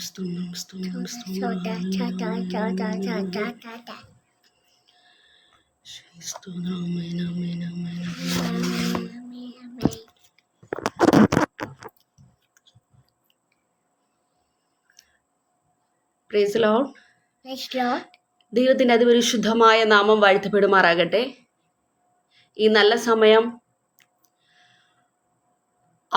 Praise Lord. ദൈവത്തിന്റെ അതിപരിശുദ്ധമായ നാമം വാഴ്ത്തപ്പെടുമാറാകട്ടെ. ഈ നല്ല സമയം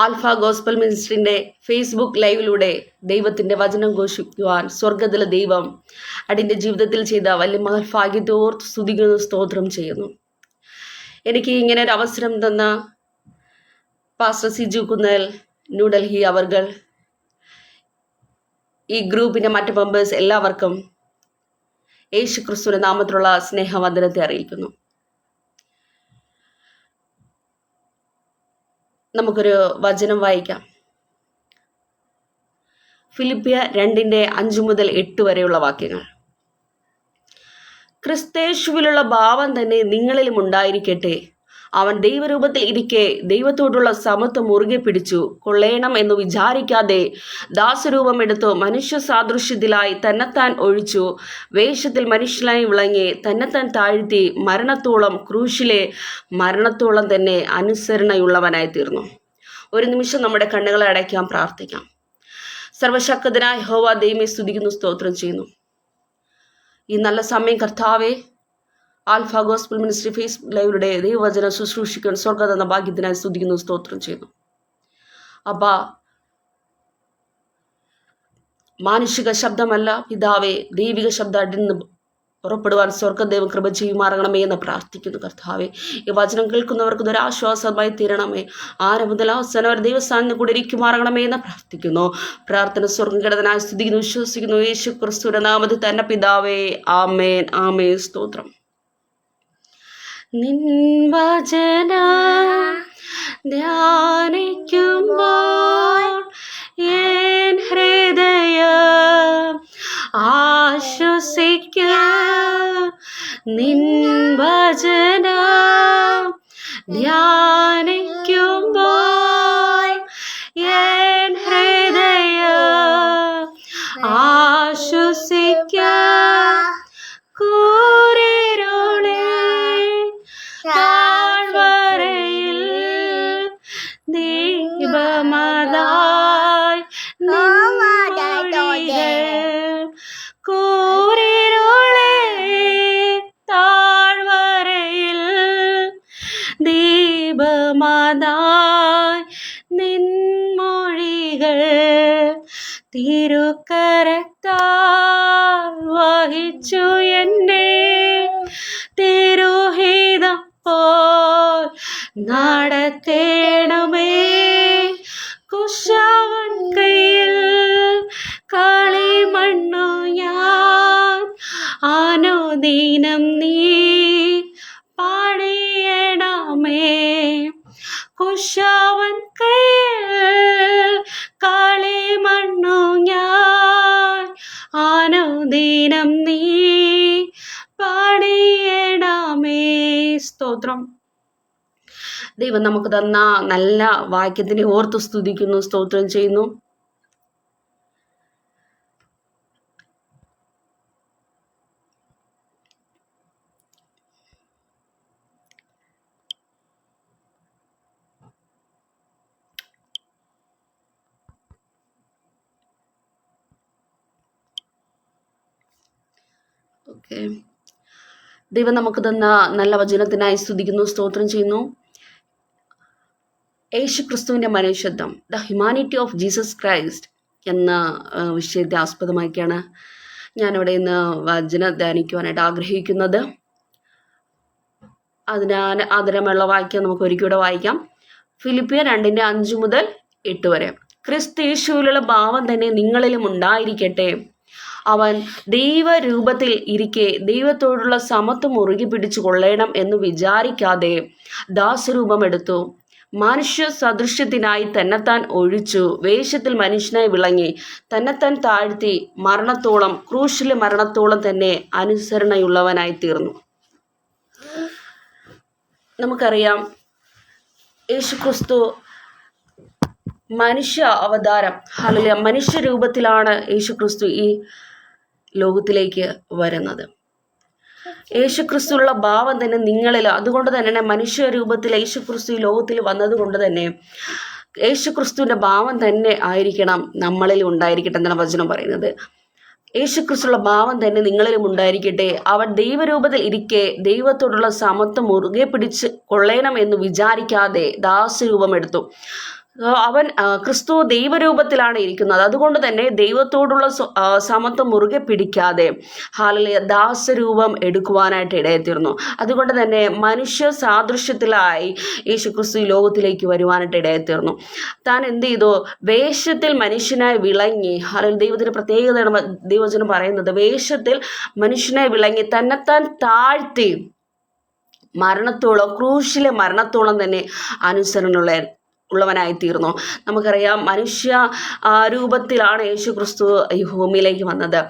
ആൽഫ ഗോസ്പൽ മിനിസ്ട്രിന്റെ ഫേസ്ബുക്ക് ലൈവിലൂടെ ദൈവത്തിന്റെ വചനം ഘോഷിക്കുവാൻ സ്വർഗത്തിലെ ദൈവം അതിൻ്റെ ജീവിതത്തിൽ ചെയ്ത വലിയ മഹത്ഭാഗ്യത്തെ ഓർത്ത് സ്തുതിക്കുന്നു, സ്തോത്രം ചെയ്യുന്നു. എനിക്ക് ഇങ്ങനെ ഒരു അവസരം തന്ന പാസ്റ്റർ സിജു കുന്നേൽ ന്യൂഡൽഹി അവർകൾ, ഈ ഗ്രൂപ്പിന്റെ മറ്റ് മെമ്പേഴ്സ് എല്ലാവർക്കും യേശു ക്രിസ്തുവിന്റെ നാമത്തിലുള്ള സ്നേഹവന്ദനത്തെ അറിയിക്കുന്നു. നമുക്കൊരു വചനം വായിക്കാം. ഫിലിപ്പിയർ 2:5-8 വരെയുള്ള വാക്യങ്ങൾ. ക്രിസ്തേശുവിലുള്ള ഭാവം തന്നെ നിങ്ങളിലും ഉണ്ടായിരിക്കട്ടെ. അവൻ ദൈവരൂപത്തിൽ ഇരിക്കെ ദൈവത്തോടുള്ള സമത്വം മുറുകെ പിടിച്ചു കൊള്ളേണം എന്ന് വിചാരിക്കാതെ ദാസരൂപം എടുത്തു മനുഷ്യ സാദൃശ്യത്തിലായി തന്നെത്താൻ ഒഴിച്ചു. വേഷത്തിൽ മനുഷ്യനായി വിളങ്ങി തന്നെത്താൻ താഴ്ത്തി മരണത്തോളം, ക്രൂശിലെ മരണത്തോളം തന്നെ അനുസരണയുള്ളവനായി തീർന്നു. ഒരു നിമിഷം നമ്മുടെ കണ്ണുകളെ അടയ്ക്കാം, പ്രാർത്ഥിക്കാം. സർവശക്തനായ യഹോവ ദൈവമേ സ്തുതിക്കുന്നു, സ്തോത്രം ചെയ്യുന്നു. ഈ നല്ല സമയം കർത്താവേ, ആൽഫ ഗോസ്പൽ മിനിസ്ട്രി ഫേസ്ബുക്ക് ലൈവിലൂടെ ദൈവവചനം ശുശ്രൂഷിക്കാൻ സ്വർഗം തന്ന ഭാഗ്യത്തിനായി സ്തുതിക്കുന്നു, സ്തോത്രം ചെയ്യുന്നു. അപ്പാ, മാനുഷിക ശബ്ദമല്ല പിതാവേ, ദൈവിക ശബ്ദം അടിന്ന് പുറപ്പെടുവാൻ സ്വർഗദൈവം കൃപ ചെയ്യുമാറണമേ എന്ന് പ്രാർത്ഥിക്കുന്നു. കർത്താവേ, ഈ വചനം കേൾക്കുന്നവർക്ക് ഒരു ആശ്വാസമായി തീരണമേ. ആരും മുതൽ അവസാനം അവർ ദൈവസ്ഥാനം കൂടെ ഇരിക്കുമാറണമേ എന്ന് പ്രാർത്ഥിക്കുന്നു. പ്രാർത്ഥന സ്വർഗകടനായി സ്തുതിക്കുന്നു, വിശ്വസിക്കുന്നു. യേശു ക്രിസ്തുവിന്റെ നാമത്തിൽ തന്നെ പിതാവേ, ആമേൻ, ആമേൻ, സ്തോത്രം. നിൻ വചനം ധ്യാനിക്കുമ്പോൾ എൻ ഹൃദയം ആശ്വസിക്കും. നിൻ വചനം ധ്യാനിക്കുമ്പോൾ എൻ ഹൃദയം ആശ്വസിക്കും. കൂരിരുളിൽ താഴ്വരയിൽ ദീപമതായി നിൻമൊഴികൾ തിരുക്കരത്താൽ വഹിച്ചു എന്നെ തിരുഹിതം പോൽ നടത്തേണമേ. കുശവൻ കയ്യിൽ കളിമണ്ണു ഞാൻ അനുദിനം നീ പാടിയണമേ. കുശവൻ കയ്യിൽ കളിമണ്ണു ഞാൻ അനുദിനം നീ പാടിയണമേ. സ്തോത്രം. ദൈവം നമുക്ക് തന്ന നല്ല വാക്യത്തിനെ ഓർത്ത് സ്തുതിക്കുന്നു, സ്തോത്രം ചെയ്യുന്നു. ഓക്കെ, ദൈവം നമുക്ക് തന്ന നല്ല വചനത്തിനായി സ്തുതിക്കുന്നു, സ്തോത്രം ചെയ്യുന്നു. യേശു ക്രിസ്തുവിൻ്റെ മനുഷ്യത്വം, the humanity of Jesus Christ എന്ന വിഷയത്തെ ആസ്പദമാക്കിയാണ് ഞാനിവിടെ ഇന്ന് വചനം ധ്യാനിക്കുവാനായിട്ട് ആഗ്രഹിക്കുന്നത്. അതിനാൽ ആദരമുള്ള വാക്യം നമുക്ക് ഒരിക്കലൂടെ വായിക്കാം. ഫിലിപ്പിയർ 2:5-8 വരെ. ക്രിസ്തു യേശുവിലുള്ള ഭാവം തന്നെ നിങ്ങളിലും ഉണ്ടായിരിക്കട്ടെ. അവൻ ദൈവരൂപത്തിൽ ഇരിക്കെ ദൈവത്തോടുള്ള സമത്വം മുറുകി പിടിച്ചു കൊള്ളേണം എന്ന് വിചാരിക്കാതെ ദാസരൂപം എടുത്തു മനുഷ്യ സദൃശ്യത്തിനായി തന്നെത്താൻ ഒഴിച്ചു. വേഷത്തിൽ മനുഷ്യനായി വിളങ്ങി തന്നെത്താൻ താഴ്ത്തി മരണത്തോളം, ക്രൂശിലെ മരണത്തോളം തന്നെ അനുസരണയുള്ളവനായി തീർന്നു. നമുക്കറിയാം, യേശുക്രിസ്തു മനുഷ്യ അവതാരം, ഹല്ലേലൂയ, മനുഷ്യ രൂപത്തിലാണ് യേശുക്രിസ്തു ഈ ലോകത്തിലേക്ക് വരുന്നത്. യേശുക്രിസ്തുള്ള ഭാവം തന്നെ നിങ്ങളിൽ, അതുകൊണ്ട് തന്നെ മനുഷ്യ രൂപത്തിൽ യേശുക്രിസ്തു ഈ ലോകത്തിൽ വന്നത് കൊണ്ട് തന്നെ യേശുക്രിസ്തുവിൻ്റെ ഭാവം തന്നെ ആയിരിക്കണം നമ്മളിൽ ഉണ്ടായിരിക്കട്ടെ എന്നാണ് വചനം പറയുന്നത്. യേശുക്രിസ്തുള്ള ഭാവം തന്നെ നിങ്ങളിലും ഉണ്ടായിരിക്കട്ടെ. അവൻ ദൈവരൂപത്തിൽ ഇരിക്കെ ദൈവത്തോടുള്ള സമത്വം മുറുകെ പിടിച്ച് കൊള്ളേണം എന്ന് വിചാരിക്കാതെ ദാസരൂപം എടുത്തു. അവൻ ക്രിസ്തു ദൈവരൂപത്തിലാണ് ഇരിക്കുന്നത്. അതുകൊണ്ട് തന്നെ ദൈവത്തോടുള്ള സമത്വം മുറുകെ പിടിക്കാതെ ഹല്ലേലൂയ ദാസരൂപം എടുക്കുവാനായിട്ട് ഇടയെത്തിയിരുന്നു. അതുകൊണ്ട് തന്നെ മനുഷ്യ സാദൃശ്യത്തിലായി യേശുക്രിസ്തു ഈ ലോകത്തിലേക്ക് വരുവാനായിട്ട് ഇടയെത്തിയിരുന്നു. താൻ എന്ത് ചെയ്തു? വേഷത്തിൽ മനുഷ്യനായി വിളങ്ങി. ഹല്ലേലൂയ, ദൈവത്തിന് പ്രത്യേകതയാണ് ദൈവവചനം പറയുന്നത്. വേഷത്തിൽ മനുഷ്യനായി വിളങ്ങി തന്നെത്താൻ താഴ്ത്തി മരണത്തോളം, ക്രൂശിലെ മരണത്തോളം തന്നെ ഉള്ളവനായി തീർന്നു. നമുക്കറിയാം, മനുഷ്യ രൂപത്തിലാണ് യേശു ക്രിസ്തു ഈ ഭൂമിയിലേക്ക് വന്നത്.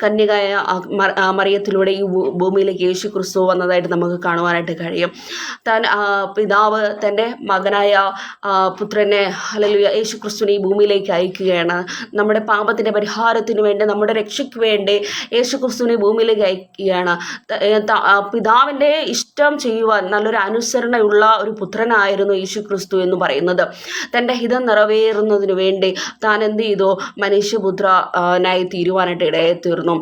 കന്യകായ മറിയത്തിലൂടെ ഈ ഭൂമിയിലേക്ക് യേശു ക്രിസ്തു വന്നതായിട്ട് നമുക്ക് കാണുവാനായിട്ട് കഴിയും. താൻ പിതാവ് തൻ്റെ മകനായ പുത്രനെ, ഹല്ലേലൂയ, യേശു ക്രിസ്തുവിനെ ഈ ഭൂമിയിലേക്ക് അയക്കുകയാണ്. നമ്മുടെ പാപത്തിൻ്റെ പരിഹാരത്തിന് വേണ്ടി, നമ്മുടെ രക്ഷയ്ക്ക് വേണ്ടി യേശു ക്രിസ്തുവിനെ ഭൂമിയിലേക്ക് അയക്കുകയാണ്. പിതാവിൻ്റെ ഇഷ്ടം ചെയ്യുവാൻ നല്ലൊരു അനുസരണയുള്ള ഒരു പുത്രനായിരുന്നു യേശു ക്രിസ്തു എന്ന് പറയുന്നത്. തൻ്റെ ഹിതം നിറവേറുന്നതിന് വേണ്ടി താൻ എന്ത് ചെയ്തു? മനുഷ്യപുത്രനായി തീരുവാനായിട്ട് ഇടയെത്തീർന്നു.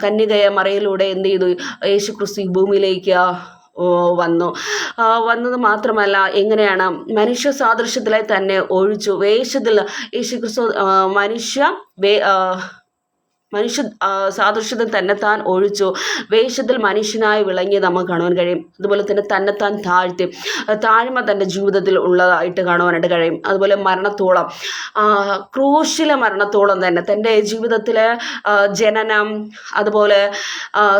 കന്യകയ മറിയയിലൂടെ എന്ത് ചെയ്തു? യേശു ക്രിസ്തു ഭൂമിയിലേക്ക് വന്നത് മാത്രമല്ല, എങ്ങനെയാണ്? മനുഷ്യ സാദൃശ്യത്തിലായി തന്നെ ഒഴിച്ചു. വേഷത്തിൽ യേശു ക്രിസ്തു മനുഷ്യ സാദൃശ്യത്തിൽ തന്നെത്താൻ ഒഴിച്ചു. വേഷത്തിൽ മനുഷ്യനായി വിളങ്ങി നമുക്ക് കാണുവാൻ കഴിയും. അതുപോലെ തന്നെ തന്നെത്താൻ താഴ്ത്തി, താഴ്മ തൻ്റെ ജീവിതത്തിൽ ഉള്ളതായിട്ട് കാണുവാനായിട്ട് കഴിയും. അതുപോലെ മരണത്തോളം, ക്രൂശിലെ മരണത്തോളം തന്നെ തൻ്റെ ജീവിതത്തിലെ ജനനം, അതുപോലെ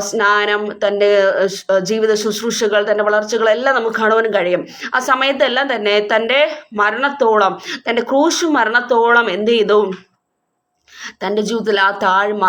സ്നാനം, തൻ്റെ ജീവിത ശുശ്രൂഷകൾ, തൻ്റെ വളർച്ചകളെല്ലാം നമുക്ക് കാണുവാനും കഴിയും. ആ സമയത്തെല്ലാം തന്നെ തൻ്റെ മരണത്തോളം, തൻ്റെ ക്രൂശ് മരണത്തോളം എന്ത് ചെയ്തു? തൻ്റെ ജീവിതത്തിൽ ആ താഴ്മ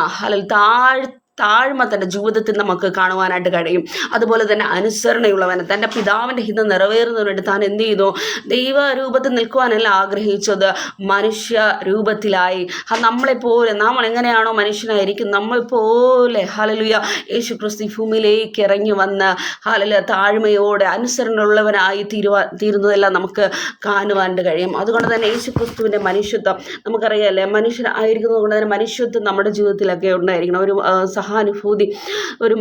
തൻ്റെ ജീവിതത്തിൽ നമുക്ക് കാണുവാനായിട്ട് കഴിയും. അതുപോലെ തന്നെ അനുസരണയുള്ളവൻ, തൻ്റെ പിതാവിൻ്റെ ഹിതം നിറവേറുന്നതിന് വേണ്ടി താൻ എന്ത് ചെയ്തു? ദൈവരൂപത്തിൽ നിൽക്കുവാനല്ല ആഗ്രഹിച്ചത്, മനുഷ്യ രൂപത്തിലായി. നമ്മളെപ്പോലെ, നാം എങ്ങനെയാണോ മനുഷ്യനായിരിക്കും, നമ്മളെപ്പോലെ ഹല്ലേലൂയ യേശു ക്രിസ്തു ഭൂമിയിലേക്ക് ഇറങ്ങി വന്ന് ഹല്ലേലൂയ താഴ്മയോടെ അനുസരണയുള്ളവനായി തീരുന്നതെല്ലാം നമുക്ക് കാണുവാനായിട്ട് കഴിയും. അതുകൊണ്ട് തന്നെ യേശു ക്രിസ്തുവിൻ്റെ മനുഷ്യത്വം നമുക്കറിയാമല്ലേ, മനുഷ്യനായിരിക്കുന്നത് കൊണ്ട് തന്നെ മനുഷ്യത്വം നമ്മുടെ ജീവിതത്തിലൊക്കെ ഉണ്ടായിരിക്കണം. ഒരു സഹാനുഭൂതി, ഒരു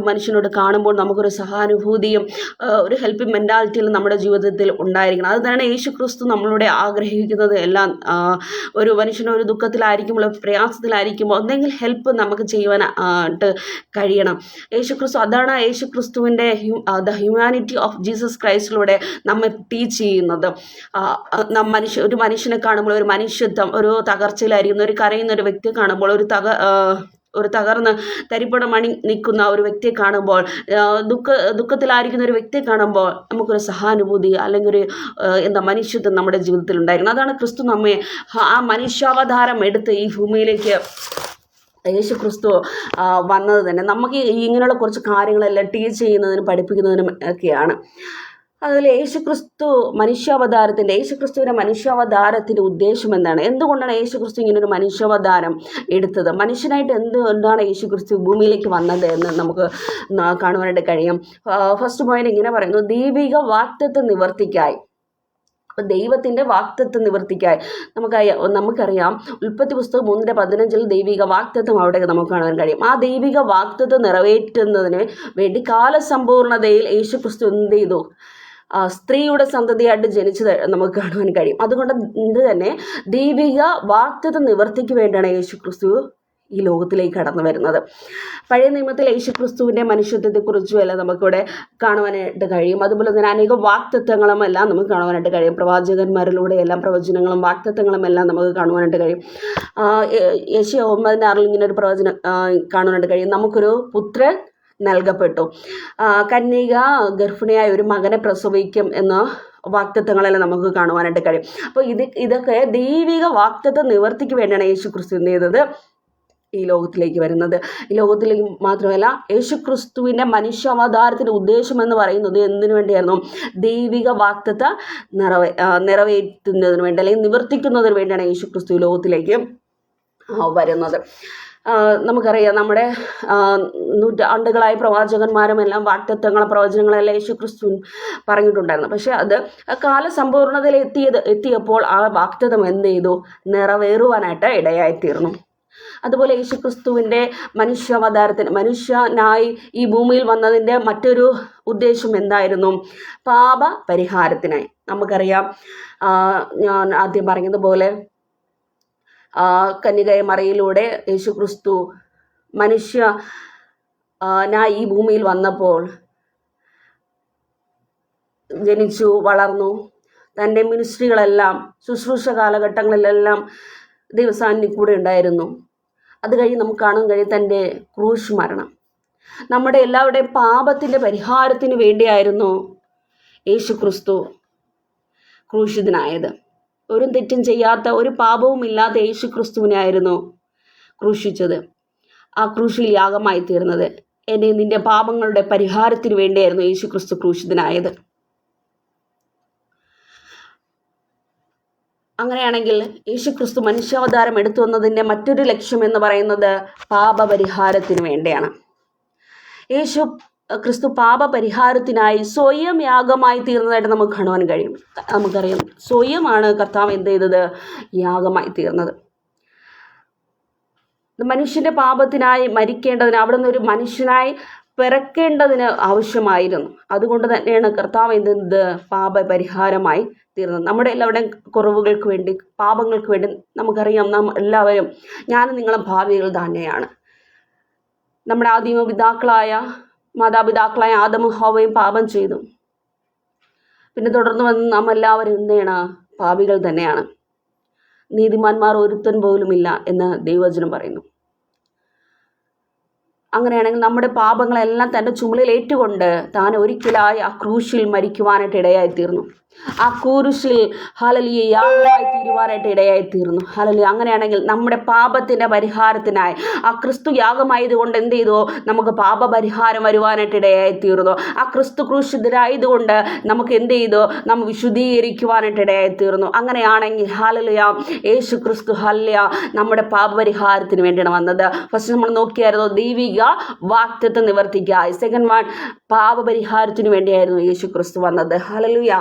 മനുഷ്യനോട് കാണുമ്പോൾ നമുക്കൊരു സഹാനുഭൂതിയും ഒരു ഹെൽപ്പിംഗ് മെൻറ്റാലിറ്റിയും നമ്മുടെ ജീവിതത്തിൽ ഉണ്ടായിരിക്കണം. അതുതന്നെയാണ് യേശു ക്രിസ്തു നമ്മളോട് ആഗ്രഹിക്കുന്നത്. എല്ലാം ഒരു മനുഷ്യന് ഒരു ദുഃഖത്തിലായിരിക്കുമ്പോൾ, പ്രയാസത്തിലായിരിക്കുമ്പോൾ എന്തെങ്കിലും ഹെൽപ്പ് നമുക്ക് ചെയ്യുവാനായിട്ട് കഴിയണം. അതാണ് യേശു ക്രിസ്തുവിൻ്റെ ദ ഹ്യൂമാനിറ്റി ഓഫ് ജീസസ് ക്രൈസ്റ്റിലൂടെ നമ്മെ ടീച്ച് ചെയ്യുന്നത്. ഒരു മനുഷ്യനെ കാണുമ്പോൾ ഒരു മനുഷ്യത്വം, ഒരു തകർച്ചയിലായിരിക്കുന്ന, ഒരു കരയുന്ന ഒരു വ്യക്തിയെ കാണുമ്പോൾ, ഒരു തകർന്ന് തരിപ്പണമണി നിൽക്കുന്ന ഒരു വ്യക്തിയെ കാണുമ്പോൾ, ദുഃഖത്തിലായിരിക്കുന്ന ഒരു വ്യക്തിയെ കാണുമ്പോൾ നമുക്കൊരു സഹാനുഭൂതി അല്ലെങ്കിൽ ഒരു മനുഷ്യത്വം നമ്മുടെ ജീവിതത്തിൽ ഉണ്ടായിരിക്കണം. അതാണ് ക്രിസ്തു നമ്മെ ആ മനുഷ്യാവതാരം എടുത്ത് ഈ ഭൂമിയിലേക്ക് യേശു ക്രിസ്തു വന്നത് തന്നെ നമുക്ക് ഇങ്ങനെയുള്ള കുറച്ച് കാര്യങ്ങളെല്ലാം ടീച്ച് ചെയ്യുന്നതിനും പഠിപ്പിക്കുന്നതിനും ഒക്കെയാണ്. അതിൽ യേശുക്രിസ്തുവിൻ്റെ മനുഷ്യാവതാരത്തിൻ്റെ ഉദ്ദേശം എന്താണ്? എന്തുകൊണ്ടാണ് യേശുക്രിസ്തു ഇങ്ങനൊരു മനുഷ്യാവതാരം എടുത്തത്? മനുഷ്യനായിട്ട് എന്തുകൊണ്ടാണ് യേശുക്രിസ്തു ഭൂമിയിലേക്ക് വന്നത് എന്ന് നമുക്ക് കാണുവാനായിട്ട് കഴിയും. ഫസ്റ്റ് പോയിന്റ് ഇങ്ങനെ പറയുന്നു: ദൈവിക വാഗ്ദത്ത നിവർത്തിക്കായി. അപ്പോൾ ദൈവത്തിൻ്റെ വാഗ്ദത്ത നിവർത്തിക്കായി നമുക്കറിയാം, ഉൽപ്പത്തി പുസ്തകം 3:15 ദൈവിക വാഗ്ദത്തം അവിടെ നമുക്ക് കാണാൻ കഴിയും. ആ ദൈവിക വാഗ്ദത്തം നിറവേറ്റുന്നതിന് വേണ്ടി കാലസമ്പൂർണതയിൽ യേശുക്രിസ്തു എന്ത് ചെയ്തു? സ്ത്രീയുടെ സന്തതിയായിട്ട് ജനിച്ചത് നമുക്ക് കാണുവാൻ കഴിയും. അതുകൊണ്ട് തന്നെ ദൈവിക വാഗ്ദത്ത നിവർത്തിക്ക് വേണ്ടിയാണ് യേശുക്രിസ്തു ഈ ലോകത്തിലേക്ക് കടന്നു വരുന്നത്. പഴയ നിയമത്തിൽ യേശുക്രിസ്തുവിൻ്റെ മനുഷ്യത്വത്തെക്കുറിച്ചും എല്ലാം നമുക്കിവിടെ കാണുവാനായിട്ട് കഴിയും. അതുപോലെ തന്നെ അനേകം വാഗ്ദത്തങ്ങളും എല്ലാം നമുക്ക് കാണുവാനായിട്ട് കഴിയും. പ്രവാചകന്മാരിലൂടെ എല്ലാം പ്രവചനങ്ങളും വാഗ്ദത്തങ്ങളും എല്ലാം നമുക്ക് കാണുവാനായിട്ട് കഴിയും. യെശയ്യാ 9:6 ഇങ്ങനെ ഒരു പ്രവചനം കാണുവാനായിട്ട് കഴിയും: നമുക്കൊരു പുത്രൻ നൽകപ്പെട്ടു, കന്യക ഗർഭിണിയായ ഒരു മകനെ പ്രസവിക്കും എന്ന വാഗ്ദത്തങ്ങളെല്ലാം നമുക്ക് കാണുവാനായിട്ട് കഴിയും. അപ്പോൾ ഇതൊക്കെ ദൈവിക വാഗ്ദത്ത നിവർത്തിക്ക് വേണ്ടിയാണ് യേശു ക്രിസ്തു എന്ത് ചെയ്തത്? ഈ ലോകത്തിലേക്ക് വരുന്നത്. ഈ ലോകത്തിലേക്ക് മാത്രമല്ല, യേശുക്രിസ്തുവിൻ്റെ മനുഷ്യാവതാരത്തിൻ്റെ ഉദ്ദേശം എന്ന് പറയുന്നത് എന്തിനു വേണ്ടിയായിരുന്നു? ദൈവിക വാഗ്ദത്ത നിറവേറ്റുന്നതിന് വേണ്ടി, അല്ലെങ്കിൽ നിവർത്തിക്കുന്നതിന് വേണ്ടിയാണ് യേശുക്രിസ്തു ലോകത്തിലേക്ക് വരുന്നത്. നമുക്കറിയാം, നമ്മുടെ നൂറ്റാണ്ടുകളായ പ്രവാചകന്മാരും എല്ലാം വാഗ്ദത്തങ്ങളും പ്രവചനങ്ങളെല്ലാം യേശുക്രിസ്തു പറഞ്ഞിട്ടുണ്ടായിരുന്നു. പക്ഷെ അത് കാലസമ്പൂർണതയിൽ എത്തിയപ്പോൾ ആ വാഗ്ദത്തം എന്ത് ചെയ്തു? നിറവേറുവാനായിട്ട് ഇടയായിത്തീർന്നു. അതുപോലെ യേശുക്രിസ്തുവിൻ്റെ മനുഷ്യനായി ഈ ഭൂമിയിൽ വന്നതിൻ്റെ മറ്റൊരു ഉദ്ദേശം എന്തായിരുന്നു? പാപ പരിഹാരത്തിനായി. നമുക്കറിയാം, ഞാൻ ആദ്യം പറഞ്ഞതുപോലെ കന്യകയ മറിയയിലൂടെ യേശുക്രിസ്തു മനുഷ്യനായി ഈ ഭൂമിയിൽ വന്നപ്പോൾ ജനിച്ചു, വളർന്നു. തൻ്റെ മിനിസ്ട്രികളെല്ലാം, ശുശ്രൂഷ കാലഘട്ടങ്ങളിലെല്ലാം ദൈവസാന്നിധ്യം കൂടെ ഉണ്ടായിരുന്നു. അത് കഴിഞ്ഞ് നമുക്ക് കാണാൻ കഴിയും തൻ്റെ ക്രൂശ് മരണം. നമ്മുടെ എല്ലാവരുടെയും പാപത്തിൻ്റെ പരിഹാരത്തിന് വേണ്ടിയായിരുന്നു യേശുക്രിസ്തു ക്രൂശിതനായത്. ഒരു തെറ്റും ചെയ്യാത്ത, ഒരു പാപവും ഇല്ലാത്ത യേശുക്രിസ്തുവിനായിരുന്നു ക്രൂശിച്ചത്. ആ ക്രൂശിൽ യാഗമായി തീർന്നത് എന്നെ നിന്റെ പാപങ്ങളുടെ പരിഹാരത്തിന് വേണ്ടിയായിരുന്നു യേശുക്രിസ്തു ക്രൂശിതനായത്. അങ്ങനെയാണെങ്കിൽ യേശുക്രിസ്തു മനുഷ്യാവതാരം എടുത്തു വന്നതിൻ്റെ മറ്റൊരു ലക്ഷ്യം എന്ന് പറയുന്നത് പാപപരിഹാരത്തിന് വേണ്ടിയാണ്. ക്രിസ്തു പാപപരിഹാരത്തിനായി സ്വയം യാഗമായി തീർന്നതായിട്ട് നമുക്ക് കാണുവാൻ കഴിയും. നമുക്കറിയാം, സ്വയമാണ് കർത്താവ് എന്ത് ചെയ്തത്? യാഗമായി തീർന്നത്. മനുഷ്യന്റെ പാപത്തിനായി മരിക്കേണ്ടതിന്, അവിടെ നിന്ന് ഒരു മനുഷ്യനായി പിറക്കേണ്ടതിന് ആവശ്യമായിരുന്നു. അതുകൊണ്ട് തന്നെയാണ് കർത്താവ് എന്ത് ചെയ്തത്? പാപപരിഹാരമായി തീർന്നത്. നമ്മുടെ എല്ലാവരുടെയും കുറവുകൾക്ക് വേണ്ടി, പാപങ്ങൾക്ക് വേണ്ടി. നമുക്കറിയാം, നാം എല്ലാവരും, ഞാനും നിങ്ങളും ഭാവികൾ തന്നെയാണ്. നമ്മുടെ മാതാപിതാക്കളായ ആദമും ഹവ്വയും പാപം ചെയ്തു. പിന്നെ തുടർന്ന് വന്ന് നാം എല്ലാവരും എന്താണ്? പാപികൾ തന്നെയാണ്. നീതിമാന്മാർ ഒരുത്തൻ പോലുമില്ല എന്ന് ദൈവവചനം പറയുന്നു. അങ്ങനെയാണെങ്കിൽ നമ്മുടെ പാപങ്ങളെല്ലാം തൻ്റെ ചുമലിൽ ഏറ്റുകൊണ്ട് താൻ ഒരിക്കലായി ആ ക്രൂശിൽ മരിക്കുവാനായിട്ട് ഇടയായിത്തീർന്നു. ആ ക്രൂശിൽ ഹല്ലേലൂയ യാഗമായി തീരുവാനായിട്ട് ഇടയായിത്തീർന്നു. ഹല്ലേലൂയ. അങ്ങനെയാണെങ്കിൽ നമ്മുടെ പാപത്തിൻ്റെ പരിഹാരത്തിനായി ആ ക്രിസ്തു യാഗമായതുകൊണ്ട് എന്ത് ചെയ്തു? നമുക്ക് പാപപരിഹാരം വരുവാനായിട്ട് ഇടയായിത്തീർന്നു. ആ ക്രിസ്തു ക്രൂശിതരായതുകൊണ്ട് നമുക്ക് എന്ത് ചെയ്തു? നാം വിശുദ്ധീകരിക്കുവാനായിട്ട് ഇടയായിത്തീർന്നു. അങ്ങനെയാണെങ്കിൽ ഹല്ലേലൂയ, യേശു ക്രിസ്തു ഹല്ലേലൂയ നമ്മുടെ പാപപരിഹാരത്തിന് വേണ്ടിയാണ് വന്നത്. ഫസ്റ്റ് നമ്മൾ നോക്കിയായിരുന്നു ദൈവിക വാഗ്ദത്തം നിവർത്തിക്കായി. സെക്കൻഡ് വൺ, പാപപരിഹാരത്തിന് വേണ്ടിയായിരുന്നു യേശു ക്രിസ്തു വന്നത്. ഹല്ലേലൂയ.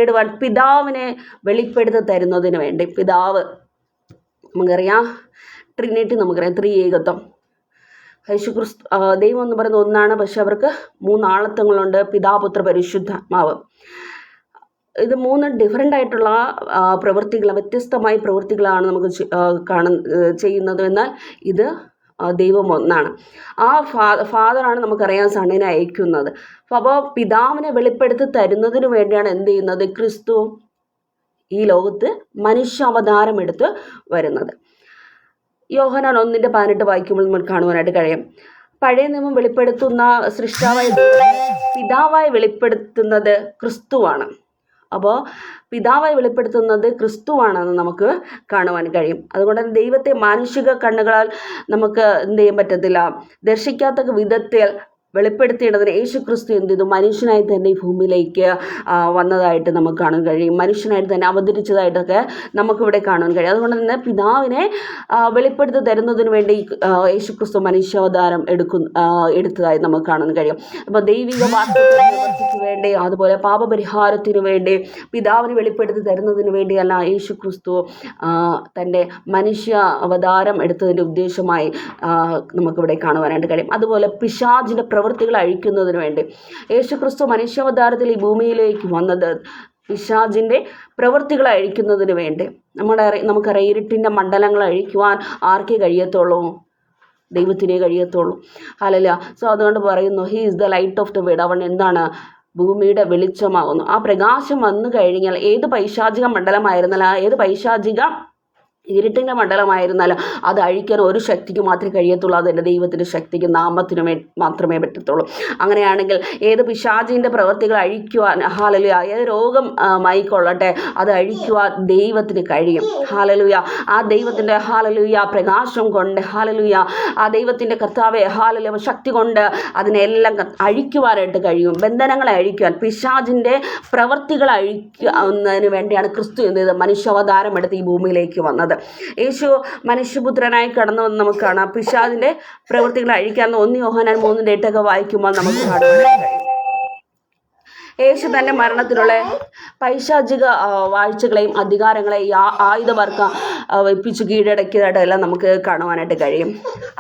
തേർഡ് വൺ, പിതാവിനെ വെളിപ്പെടുത്തി തരുന്നതിന് വേണ്ടി. പിതാവ്, നമുക്കറിയാം ട്രിനിറ്റി, നമുക്കറിയാം ത്രിയേകത്വം. യേശു ക്രിസ്തു ദൈവം എന്ന് പറയുന്നത് ഒന്നാണ്, പക്ഷെ അവർക്ക് മൂന്നാളത്വങ്ങളുണ്ട്: പിതാപുത്ര പരിശുദ്ധാത്മാവ്. ഇത് മൂന്ന് ഡിഫറെൻ്റ് ആയിട്ടുള്ള പ്രവൃത്തികൾ, വ്യത്യസ്തമായ പ്രവൃത്തികളാണ് നമുക്ക് ചെയ്യുന്നത്. എന്നാൽ ഇത് ദൈവം ഒന്നാണ്. ആ ഫാദറാണ് നമുക്കറിയാം സണ്ണിനെ അയക്കുന്നത്. അപ്പോൾ പിതാവിനെ വെളിപ്പെടുത്തി തരുന്നതിന് വേണ്ടിയാണ് എന്ത് ചെയ്യുന്നത്? ക്രിസ്തു ഈ ലോകത്ത് മനുഷ്യാവതാരം എടുത്ത് വരുന്നത്. യോഹന്നാൻ 1:18 വായിക്കുമ്പോൾ നമ്മൾ കാണുവാനായിട്ട് കഴിയും. പഴയ നിയമം വെളിപ്പെടുത്തുന്ന സൃഷ്ടാവായ പിതാവായി വെളിപ്പെടുത്തുന്നത് ക്രിസ്തുവാണ്. അപ്പോൾ പിതാവായി വെളിപ്പെടുത്തുന്നത് ക്രിസ്തുവാണെന്ന് നമുക്ക് കാണുവാൻ കഴിയും. അതുകൊണ്ട് തന്നെ ദൈവത്തെ മാനുഷിക കണ്ണുകളാൽ നമുക്ക് എന്ത് ചെയ്യാൻ പറ്റത്തില്ല, ദർശിക്കാത്ത വിധത്തിൽ വെളിപ്പെടുത്തേണ്ടതിന് യേശു ക്രിസ്തു എന്ത് ചെയ്തു? മനുഷ്യനായി തന്നെ ഈ ഭൂമിയിലേക്ക് വന്നതായിട്ട് നമുക്ക് കാണാൻ കഴിയും. മനുഷ്യനായിട്ട് തന്നെ അവതരിച്ചതായിട്ടൊക്കെ നമുക്കിവിടെ കാണാൻ കഴിയും. അതുകൊണ്ട് തന്നെ പിതാവിനെ വെളിപ്പെടുത്തി തരുന്നതിന് വേണ്ടി യേശു ക്രിസ്തു മനുഷ്യാവതാരം എടുത്തതായി നമുക്ക് കാണാൻ കഴിയും. അപ്പോൾ ദൈവിക വാഗ്ദത്തത്തിന് വേണ്ടി, അതുപോലെ പാപപരിഹാരത്തിന് വേണ്ടി, പിതാവിനെ വെളിപ്പെടുത്തി തരുന്നതിന് വേണ്ടിയല്ല യേശു ക്രിസ്തു തൻ്റെ മനുഷ്യ അവതാരം എടുത്തതിൻ്റെ ഉദ്ദേശമായി നമുക്കിവിടെ കാണുവാനായിട്ട് കഴിയും. അതുപോലെ പിശാചിൻ്റെ പ്രവൃത്തികൾ അഴിക്കുന്നതിന് വേണ്ടി യേശു ക്രിസ്തു മനുഷ്യാവതാരത്തിൽ ഈ ഭൂമിയിലേക്ക് വന്നത് പിശാചിൻ്റെ പ്രവൃത്തികൾ അഴിക്കുന്നതിന് വേണ്ടി. നമുക്കറിയാം, ഇരുട്ടിൻ്റെ മണ്ഡലങ്ങൾ അഴിക്കുവാൻ ആർക്കേ കഴിയത്തുള്ളൂ? ദൈവത്തിനേ കഴിയത്തുള്ളൂ. ഹല്ലേലൂയ. സോ അതുകൊണ്ട് പറയുന്നു, he is the light of the world. അവൻ എന്താണ്? ഭൂമിയുടെ വെളിച്ചമാകുന്നു. ആ പ്രകാശം വന്നു കഴിഞ്ഞാൽ ഏത് പൈശാചിക മണ്ഡലമായിരുന്നാലും, ഏത് പൈശാചിക ഇരുട്ടിൻ്റെ മണ്ഡലമായിരുന്നാലും അത് അഴിക്കാൻ ഒരു ശക്തിക്ക് മാത്രമേ കഴിയത്തുള്ളൂ. അതെൻ്റെ ദൈവത്തിൻ്റെ ശക്തിക്ക് നാമത്തിന് മാത്രമേ പറ്റത്തുള്ളൂ. അങ്ങനെയാണെങ്കിൽ ഏത് പിശാചിൻ്റെ പ്രവൃത്തികൾ അഴിക്കുവാൻ ഹല്ലേലൂയ, ഏത് രോഗം മൈക്കൊള്ളട്ടെ അത് അഴിക്കുവാൻ ദൈവത്തിന് കഴിയും. ഹല്ലേലൂയ, ആ ദൈവത്തിൻ്റെ ഹല്ലേലൂയ പ്രകാശം കൊണ്ട് ഹല്ലേലൂയ, ആ ദൈവത്തിൻ്റെ കർത്താവേ ഹല്ലേലൂയ ശക്തി കൊണ്ട് അതിനെല്ലാം അഴിക്കുവാനായിട്ട് കഴിയും. ബന്ധനങ്ങളെ അഴിക്കുവാൻ, പിശാചിൻ്റെ പ്രവൃത്തികൾ അഴിക്കുന്നതിന് വേണ്ടിയാണ് ക്രിസ്തു എന്ത് ചെയ്തത്? മനുഷ്യാവതാരം എടുത്ത് ഈ ഭൂമിയിലേക്ക് വന്നത്. യേശു മനുഷ്യപുത്രനായി കടന്നു വന്ന് നമുക്ക് കാണാം. പിശാചിന്റെ പ്രവൃത്തികൾ അഴിക്കാൻ 1 യോഹന്നാൻ 3:8 വായിക്കുമ്പോൾ നമുക്ക് കാണാൻ കഴിയും. യേശു തൻ്റെ മരണത്തിലുള്ള പൈശാചിക വാഴ്ചകളെയും അധികാരങ്ങളെയും ആയുധവർക്ക വെപ്പിച്ച് കീഴടക്കിയതായിട്ട് എല്ലാം നമുക്ക് കാണുവാനായിട്ട് കഴിയും.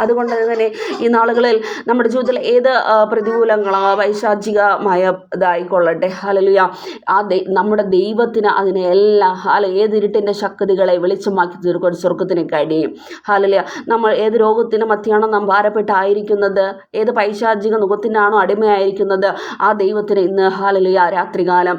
അതുകൊണ്ട് തന്നെ ഈ നാളുകളിൽ നമ്മുടെ ജീവിതത്തിൽ ഏത് പ്രതികൂലങ്ങളോ പൈശാചികമായ ഇതായിക്കൊള്ളട്ടെ ഹല്ലേലൂയ, നമ്മുടെ ദൈവത്തിന് അതിനെല്ലാം ഏതിരുട്ടിൻ്റെ ശക്തികളെ വെളിച്ചമാക്കി തീർക്കാൻ സ്വർഗത്തിന് കഴിയും. ഹല്ലേലൂയ, നമ്മൾ ഏത് രോഗത്തിന് മധ്യാണോ നാം ഭാരപ്പെട്ടായിരിക്കുന്നത്, ഏത് പൈശാചിക നുഖത്തിനാണോ അടിമയായിരിക്കുന്നത്, ആ ദൈവത്തിന് ഇന്ന് ഹല്ലേലൂയ രാത്രികാലം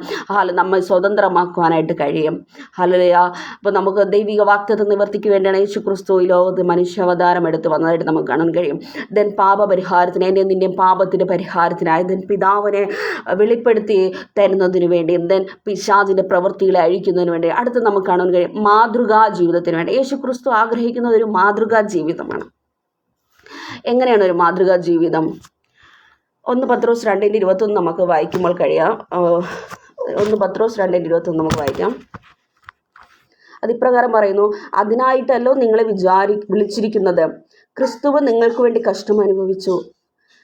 നമ്മെ സ്വതന്ത്രമാക്കുവാനായിട്ട് കഴിയും. ഹല്ലേലൂയ. അപ്പോൾ നമുക്ക് ദൈവിക വാഗ്ദത്ത നിവർത്തിക്ക് വേണ്ടിയാണ് യേശു ക്രിസ്തു ഈ ലോകത്ത് മനുഷ്യാവതാരം എടുത്ത് വന്നതായിട്ട് നമുക്ക് കാണാൻ കഴിയും. ദെൻ പാപപരിഹാരത്തിന്, എൻ്റെ നിൻ്റെയും പാപത്തിൻ്റെ പരിഹാരത്തിനായി ദെൻ പിതാവിനെ വെളിപ്പെടുത്തി തരുന്നതിന് വേണ്ടി, ദെൻ പിശാചിൻ്റെ പ്രവൃത്തികളെ അഴിക്കുന്നതിന് വേണ്ടി അടുത്ത് നമുക്ക് കാണാൻ കഴിയും മാതൃകാ ജീവിതത്തിന് വേണ്ടി. യേശു ക്രിസ്തു ആഗ്രഹിക്കുന്നത് ഒരു മാതൃകാ ജീവിതമാണ്. എങ്ങനെയാണ് ഒരു മാതൃകാ ജീവിതം? 1 പത്രോസ് 2:21 നമുക്ക് വായിക്കുമ്പോൾ കഴിയാം. 1 പത്രോസ് 2:21 നമുക്ക് വായിക്കാം. അതിപ്രകാരം പറയുന്നു, അതിനായിട്ടല്ലോ നിങ്ങളെ വിളിച്ചിരിക്കുന്നത്, ക്രിസ്തുവ് നിങ്ങൾക്ക് വേണ്ടി കഷ്ടം അനുഭവിച്ചു,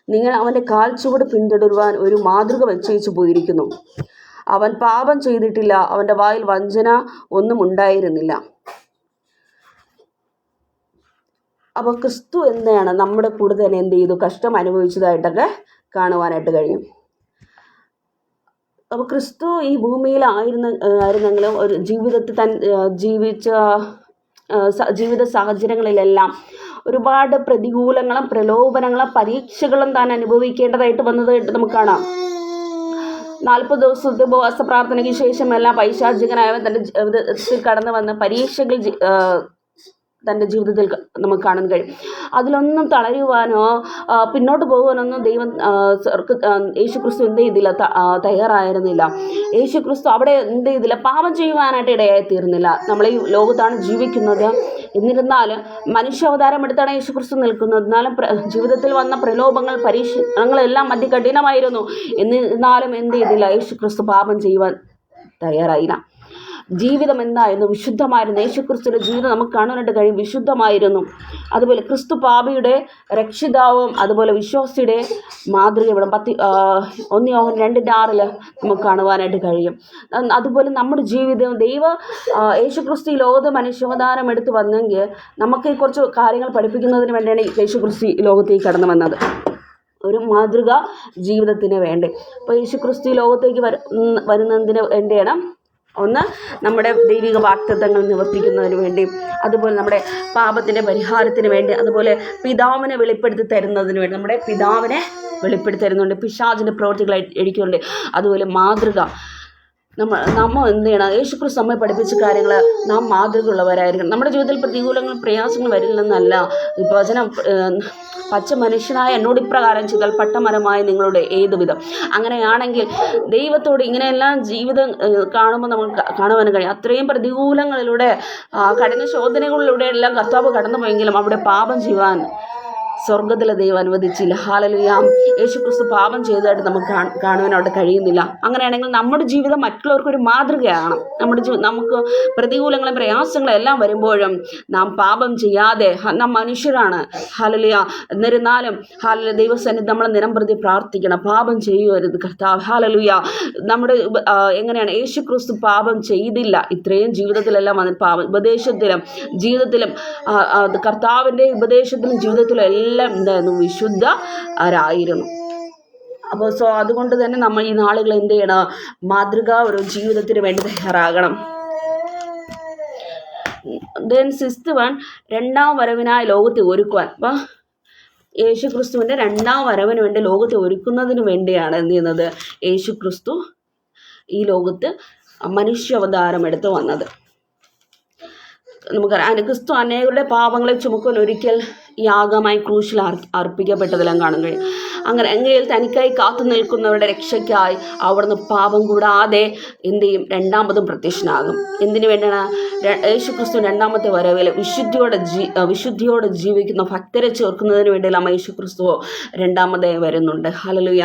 നിങ്ങൾ അവൻ്റെ കാൽ ചുവട് പിന്തുടരുവാൻ ഒരു മാതൃക വെച്ചു പോയിരിക്കുന്നു. അവൻ പാപം ചെയ്തിട്ടില്ല, അവൻ്റെ വായിൽ വഞ്ചന ഒന്നും ഉണ്ടായിരുന്നില്ല. അപ്പോൾ ക്രിസ്തു എന്താണ് നമ്മുടെ കൂടെ തന്നെ എന്ത് ചെയ്തു? കഷ്ടം അനുഭവിച്ചതായിട്ടൊക്കെ കാണുവാനായിട്ട് കഴിയും. അപ്പോൾ ക്രിസ്തു ഈ ഭൂമിയിലായിരുന്നെങ്കിലും ഒരു ജീവിതത്തിൽ ജീവിച്ച ജീവിത സാഹചര്യങ്ങളിലെല്ലാം ഒരുപാട് പ്രതികൂലങ്ങളും പ്രലോഭനങ്ങളും പരീക്ഷകളും താൻ അനുഭവിക്കേണ്ടതായിട്ട് വന്നതായിട്ട് നമുക്ക് കാണാം. 40 ദിവസത്തെ ഉപവാസ പ്രാർത്ഥനയ്ക്ക് ശേഷം എല്ലാം പൈശാചികനായവൻ തൻ്റെ ജീവിതത്തിൽ കടന്നു വന്ന് പരീക്ഷകൾ തൻ്റെ ജീവിതത്തിൽ നമുക്ക് കാണാൻ കഴിയും. അതിലൊന്നും തളരുവാനോ പിന്നോട്ട് പോകുവാനൊന്നും ദൈവം യേശു ക്രിസ്തു എന്ത് ചെയ്തില്ല, തയ്യാറായിരുന്നില്ല. യേശു ക്രിസ്തു അവിടെ എന്ത് ചെയ്തില്ല, പാപം ചെയ്യുവാനായിട്ട് ഇടയായി തീർന്നില്ല. നമ്മൾ ഈ ലോകത്താണ് ജീവിക്കുന്നത്, എന്നിരുന്നാലും മനുഷ്യാവതാരം എടുത്താണ് യേശു ക്രിസ്തു നിൽക്കുന്നത്. എന്നാലും ജീവിതത്തിൽ വന്ന പ്രലോഭങ്ങൾ പരീക്ഷണങ്ങളെല്ലാം അതികഠിനമായിരുന്നു. എന്നിരുന്നാലും എന്ത് ചെയ്തില്ല, യേശു ക്രിസ്തു പാപം ചെയ്യുവാൻ തയ്യാറായില്ല. ജീവിതം എന്തായിരുന്നു? വിശുദ്ധമായിരുന്നു. യേശുക്രിസ്തുവിൻ്റെ ജീവിതം നമുക്ക് കാണാനായിട്ട് കഴിയും, വിശുദ്ധമായിരുന്നു. അതുപോലെ ക്രിസ്തു പാപിയുടെ രക്ഷിതാവും അതുപോലെ വിശ്വാസിയുടെ മാതൃക ഇവിടെ 1 യോഹന്നാൻ 2:6 നമുക്ക് കാണുവാനായിട്ട് കഴിയും. അതുപോലെ നമ്മുടെ ജീവിതം യേശുക്രിസ്തു ഈ ലോകത്ത് മനുഷ്യാവതാരം എടുത്ത് വന്നെങ്കിൽ നമുക്ക് കുറച്ച് കാര്യങ്ങൾ പഠിപ്പിക്കുന്നതിന് വേണ്ടിയാണ് യേശുക്രിസ്തു ഈ ലോകത്തേക്ക് കടന്നു വന്നത്, ഒരു മാതൃക ജീവിതത്തിന് വേണ്ടി. അപ്പോൾ യേശുക്രിസ്തു ഈ ലോകത്തേക്ക് വരുന്നതിന് വേണ്ടിയാണ് ഒന്ന് നമ്മുടെ ദൈവിക വാഗ്ദത്തങ്ങൾ നിവർത്തിക്കുന്നതിന് വേണ്ടി, അതുപോലെ നമ്മുടെ പാപത്തിൻ്റെ പരിഹാരത്തിന് വേണ്ടി, അതുപോലെ പിതാവിനെ വെളിപ്പെടുത്തി തരുന്നതിന് വേണ്ടി, നമ്മുടെ പിതാവിനെ വെളിപ്പെടുത്തി തരുന്നുണ്ട്, പിശാചിൻ്റെ പ്രവൃത്തികൾ അഴിക്കുന്നുണ്ട്. അതുപോലെ മാതൃക നമ്മൾ എന്ത് ചെയ്യണം? യേശുക്രിസ്തു നമ്മെ പഠിപ്പിച്ച കാര്യങ്ങൾ നാം മാതൃകയുള്ളവരായിരിക്കണം. നമ്മുടെ ജീവിതത്തിൽ പ്രതികൂലങ്ങളും പ്രയാസങ്ങളും വരില്ലെന്നല്ല വചനം. പച്ച മനുഷ്യനായ എന്നോട് ഇപ്രകാരം ചെയ്താൽ പട്ടമരമായ നിങ്ങളുടെ ഏതുവിധം. അങ്ങനെയാണെങ്കിൽ ദൈവത്തോട് ഇങ്ങനെയെല്ലാം ജീവിതം കാണുമ്പോൾ നമുക്ക് കാണുവാൻ കഴിയും. അത്രയും പ്രതികൂലങ്ങളിലൂടെ കഠിന ശോധനകളിലൂടെ എല്ലാം കർത്താവ് കടന്നു പോയെങ്കിലും അവിടെ പാപം ചെയ്യുവാൻ സ്വർഗത്തിലെ ദൈവം അനുവദിച്ചില്ല. ഹല്ലേലൂയ. യേശുക്രിസ്തു പാപം ചെയ്തതായിട്ട് നമുക്ക് കാണുവാൻ അവിടെ കഴിയുന്നില്ല. അങ്ങനെയാണെങ്കിൽ നമ്മുടെ ജീവിതം മറ്റുള്ളവർക്കൊരു മാതൃകയാകണം. നമുക്ക് പ്രതികൂലങ്ങളും പ്രയാസങ്ങളും എല്ലാം വരുമ്പോഴും നാം പാപം ചെയ്യാതെ, നാം മനുഷ്യരാണ്. ഹല്ലേലൂയ. എന്നിരുന്നാലും ഹല്ലേലൂയ ദൈവസന്നിധി നമ്മൾ നിരംപ്രതി പ്രാർത്ഥിക്കണം, പാപം ചെയ്യരുത് കർത്താവ്. ഹല്ലേലൂയ. നമ്മുടെ എങ്ങനെയാണ്? യേശുക്രിസ്തു പാപം ചെയ്തില്ല. ഇത്രയും ജീവിതത്തിലെല്ലാം വന്നിട്ട് ഉപദേശത്തിലും ജീവിതത്തിലും കർത്താവിൻ്റെ ഉപദേശത്തിലും ജീവിതത്തിലും എല്ലാം എന്തായിരുന്നു? വിശുദ്ധരായിരുന്നു. അപ്പോൾ അതുകൊണ്ട് തന്നെ നമ്മൾ ഈ നാളുകൾ എന്ത് ചെയ്യണം? മാതൃക ഒരു ജീവിതത്തിന് വേണ്ടി തയ്യാറാകണം. ദെൻ 6th വൺ, 2ാം വരവിനായി ലോകത്തെ ഒരുക്കുവാൻ. അപ്പോൾ യേശുക്രിസ്തുവിൻ്റെ 2ാം വരവിന് വേണ്ടി ലോകത്തെ ഒരുക്കുന്നതിന് വേണ്ടിയാണ് എന്ത് ചെയ്യുന്നത്? യേശുക്രിസ്തു ഈ ലോകത്ത് മനുഷ്യാവതാരം എടുത്ത് വന്നത്. നമുക്കറിയാം ക്രിസ്തു അനേകരുടെ പാപങ്ങളെ ചുമക്കാൻ ഒരിക്കൽ യാഗമായി ക്രൂശിൽ അർപ്പിക്കപ്പെട്ടതെല്ലാം കാണാൻ കഴിയും. അങ്ങനെ എങ്കിൽ തനിക്കായി കാത്തു നിൽക്കുന്നവരുടെ രക്ഷയ്ക്കായി അവിടുന്ന് പാപം കൂടാതെ എന്ത് ചെയ്യും? രണ്ടാമതും പ്രത്യക്ഷനാകും. എന്തിനു വേണ്ടിയാണ്? യേശു ക്രിസ്തു രണ്ടാമത്തെ വരവിൽ വിശുദ്ധിയോടെ ജീവിക്കുന്ന ഭക്തരെ ചേർക്കുന്നതിന് വേണ്ടിയെല്ലാം യേശു ക്രിസ്തു രണ്ടാമതായി വരുന്നുണ്ട്. ഹല്ലേലൂയ.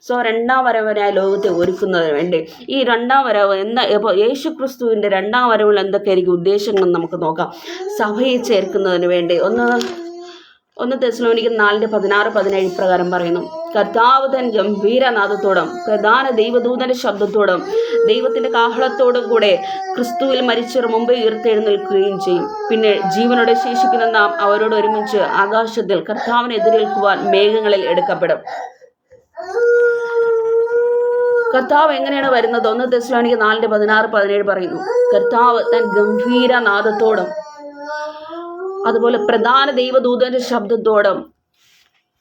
സോ രണ്ടാം വരവിനായി ലോകത്തെ ഒരുക്കുന്നതിന് വേണ്ടി ഈ രണ്ടാം വരവ് ഇപ്പോൾ യേശു ക്രിസ്തുവിൻ്റെ രണ്ടാം വരവിൽ എന്തൊക്കെയായിരിക്കും ഉദ്ദേശങ്ങൾ നമുക്ക് നോക്കാം. സഭയെ ചേർക്കുന്നതിന് വേണ്ടി ഒന്ന് തെസ്സലോനിക്കർ 4:16-17 ഇപ്രകാരം പറയുന്നു: കർത്താവ് തൻ ഗംഭീരനാദത്തോടും പ്രധാന ദൈവദൂതന്റെ ശബ്ദത്തോടും ദൈവത്തിന്റെ കാഹളത്തോടും കൂടെ ക്രിസ്തുവിൽ മരിച്ചവർ മുമ്പ് ഉയർത്തെഴുന്നേൽക്കുകയും ചെയ്യും. പിന്നെ ജീവനോടെ ശേഷിക്കുന്ന നാം അവരോട് ഒരുമിച്ച് ആകാശത്തിൽ കർത്താവിനെ എതിരേൽക്കുവാൻ മേഘങ്ങളിൽ എടുക്കപ്പെടും. കർത്താവ് എങ്ങനെയാണ് വരുന്നത്? 1 തെസ്സലോനിക്കർ 4:16-17 പറയുന്നു: കർത്താവ് തൻ ഗംഭീരനാദത്തോടും അതുപോലെ പ്രധാന ദൈവദൂതന്റെ ശബ്ദത്തോടും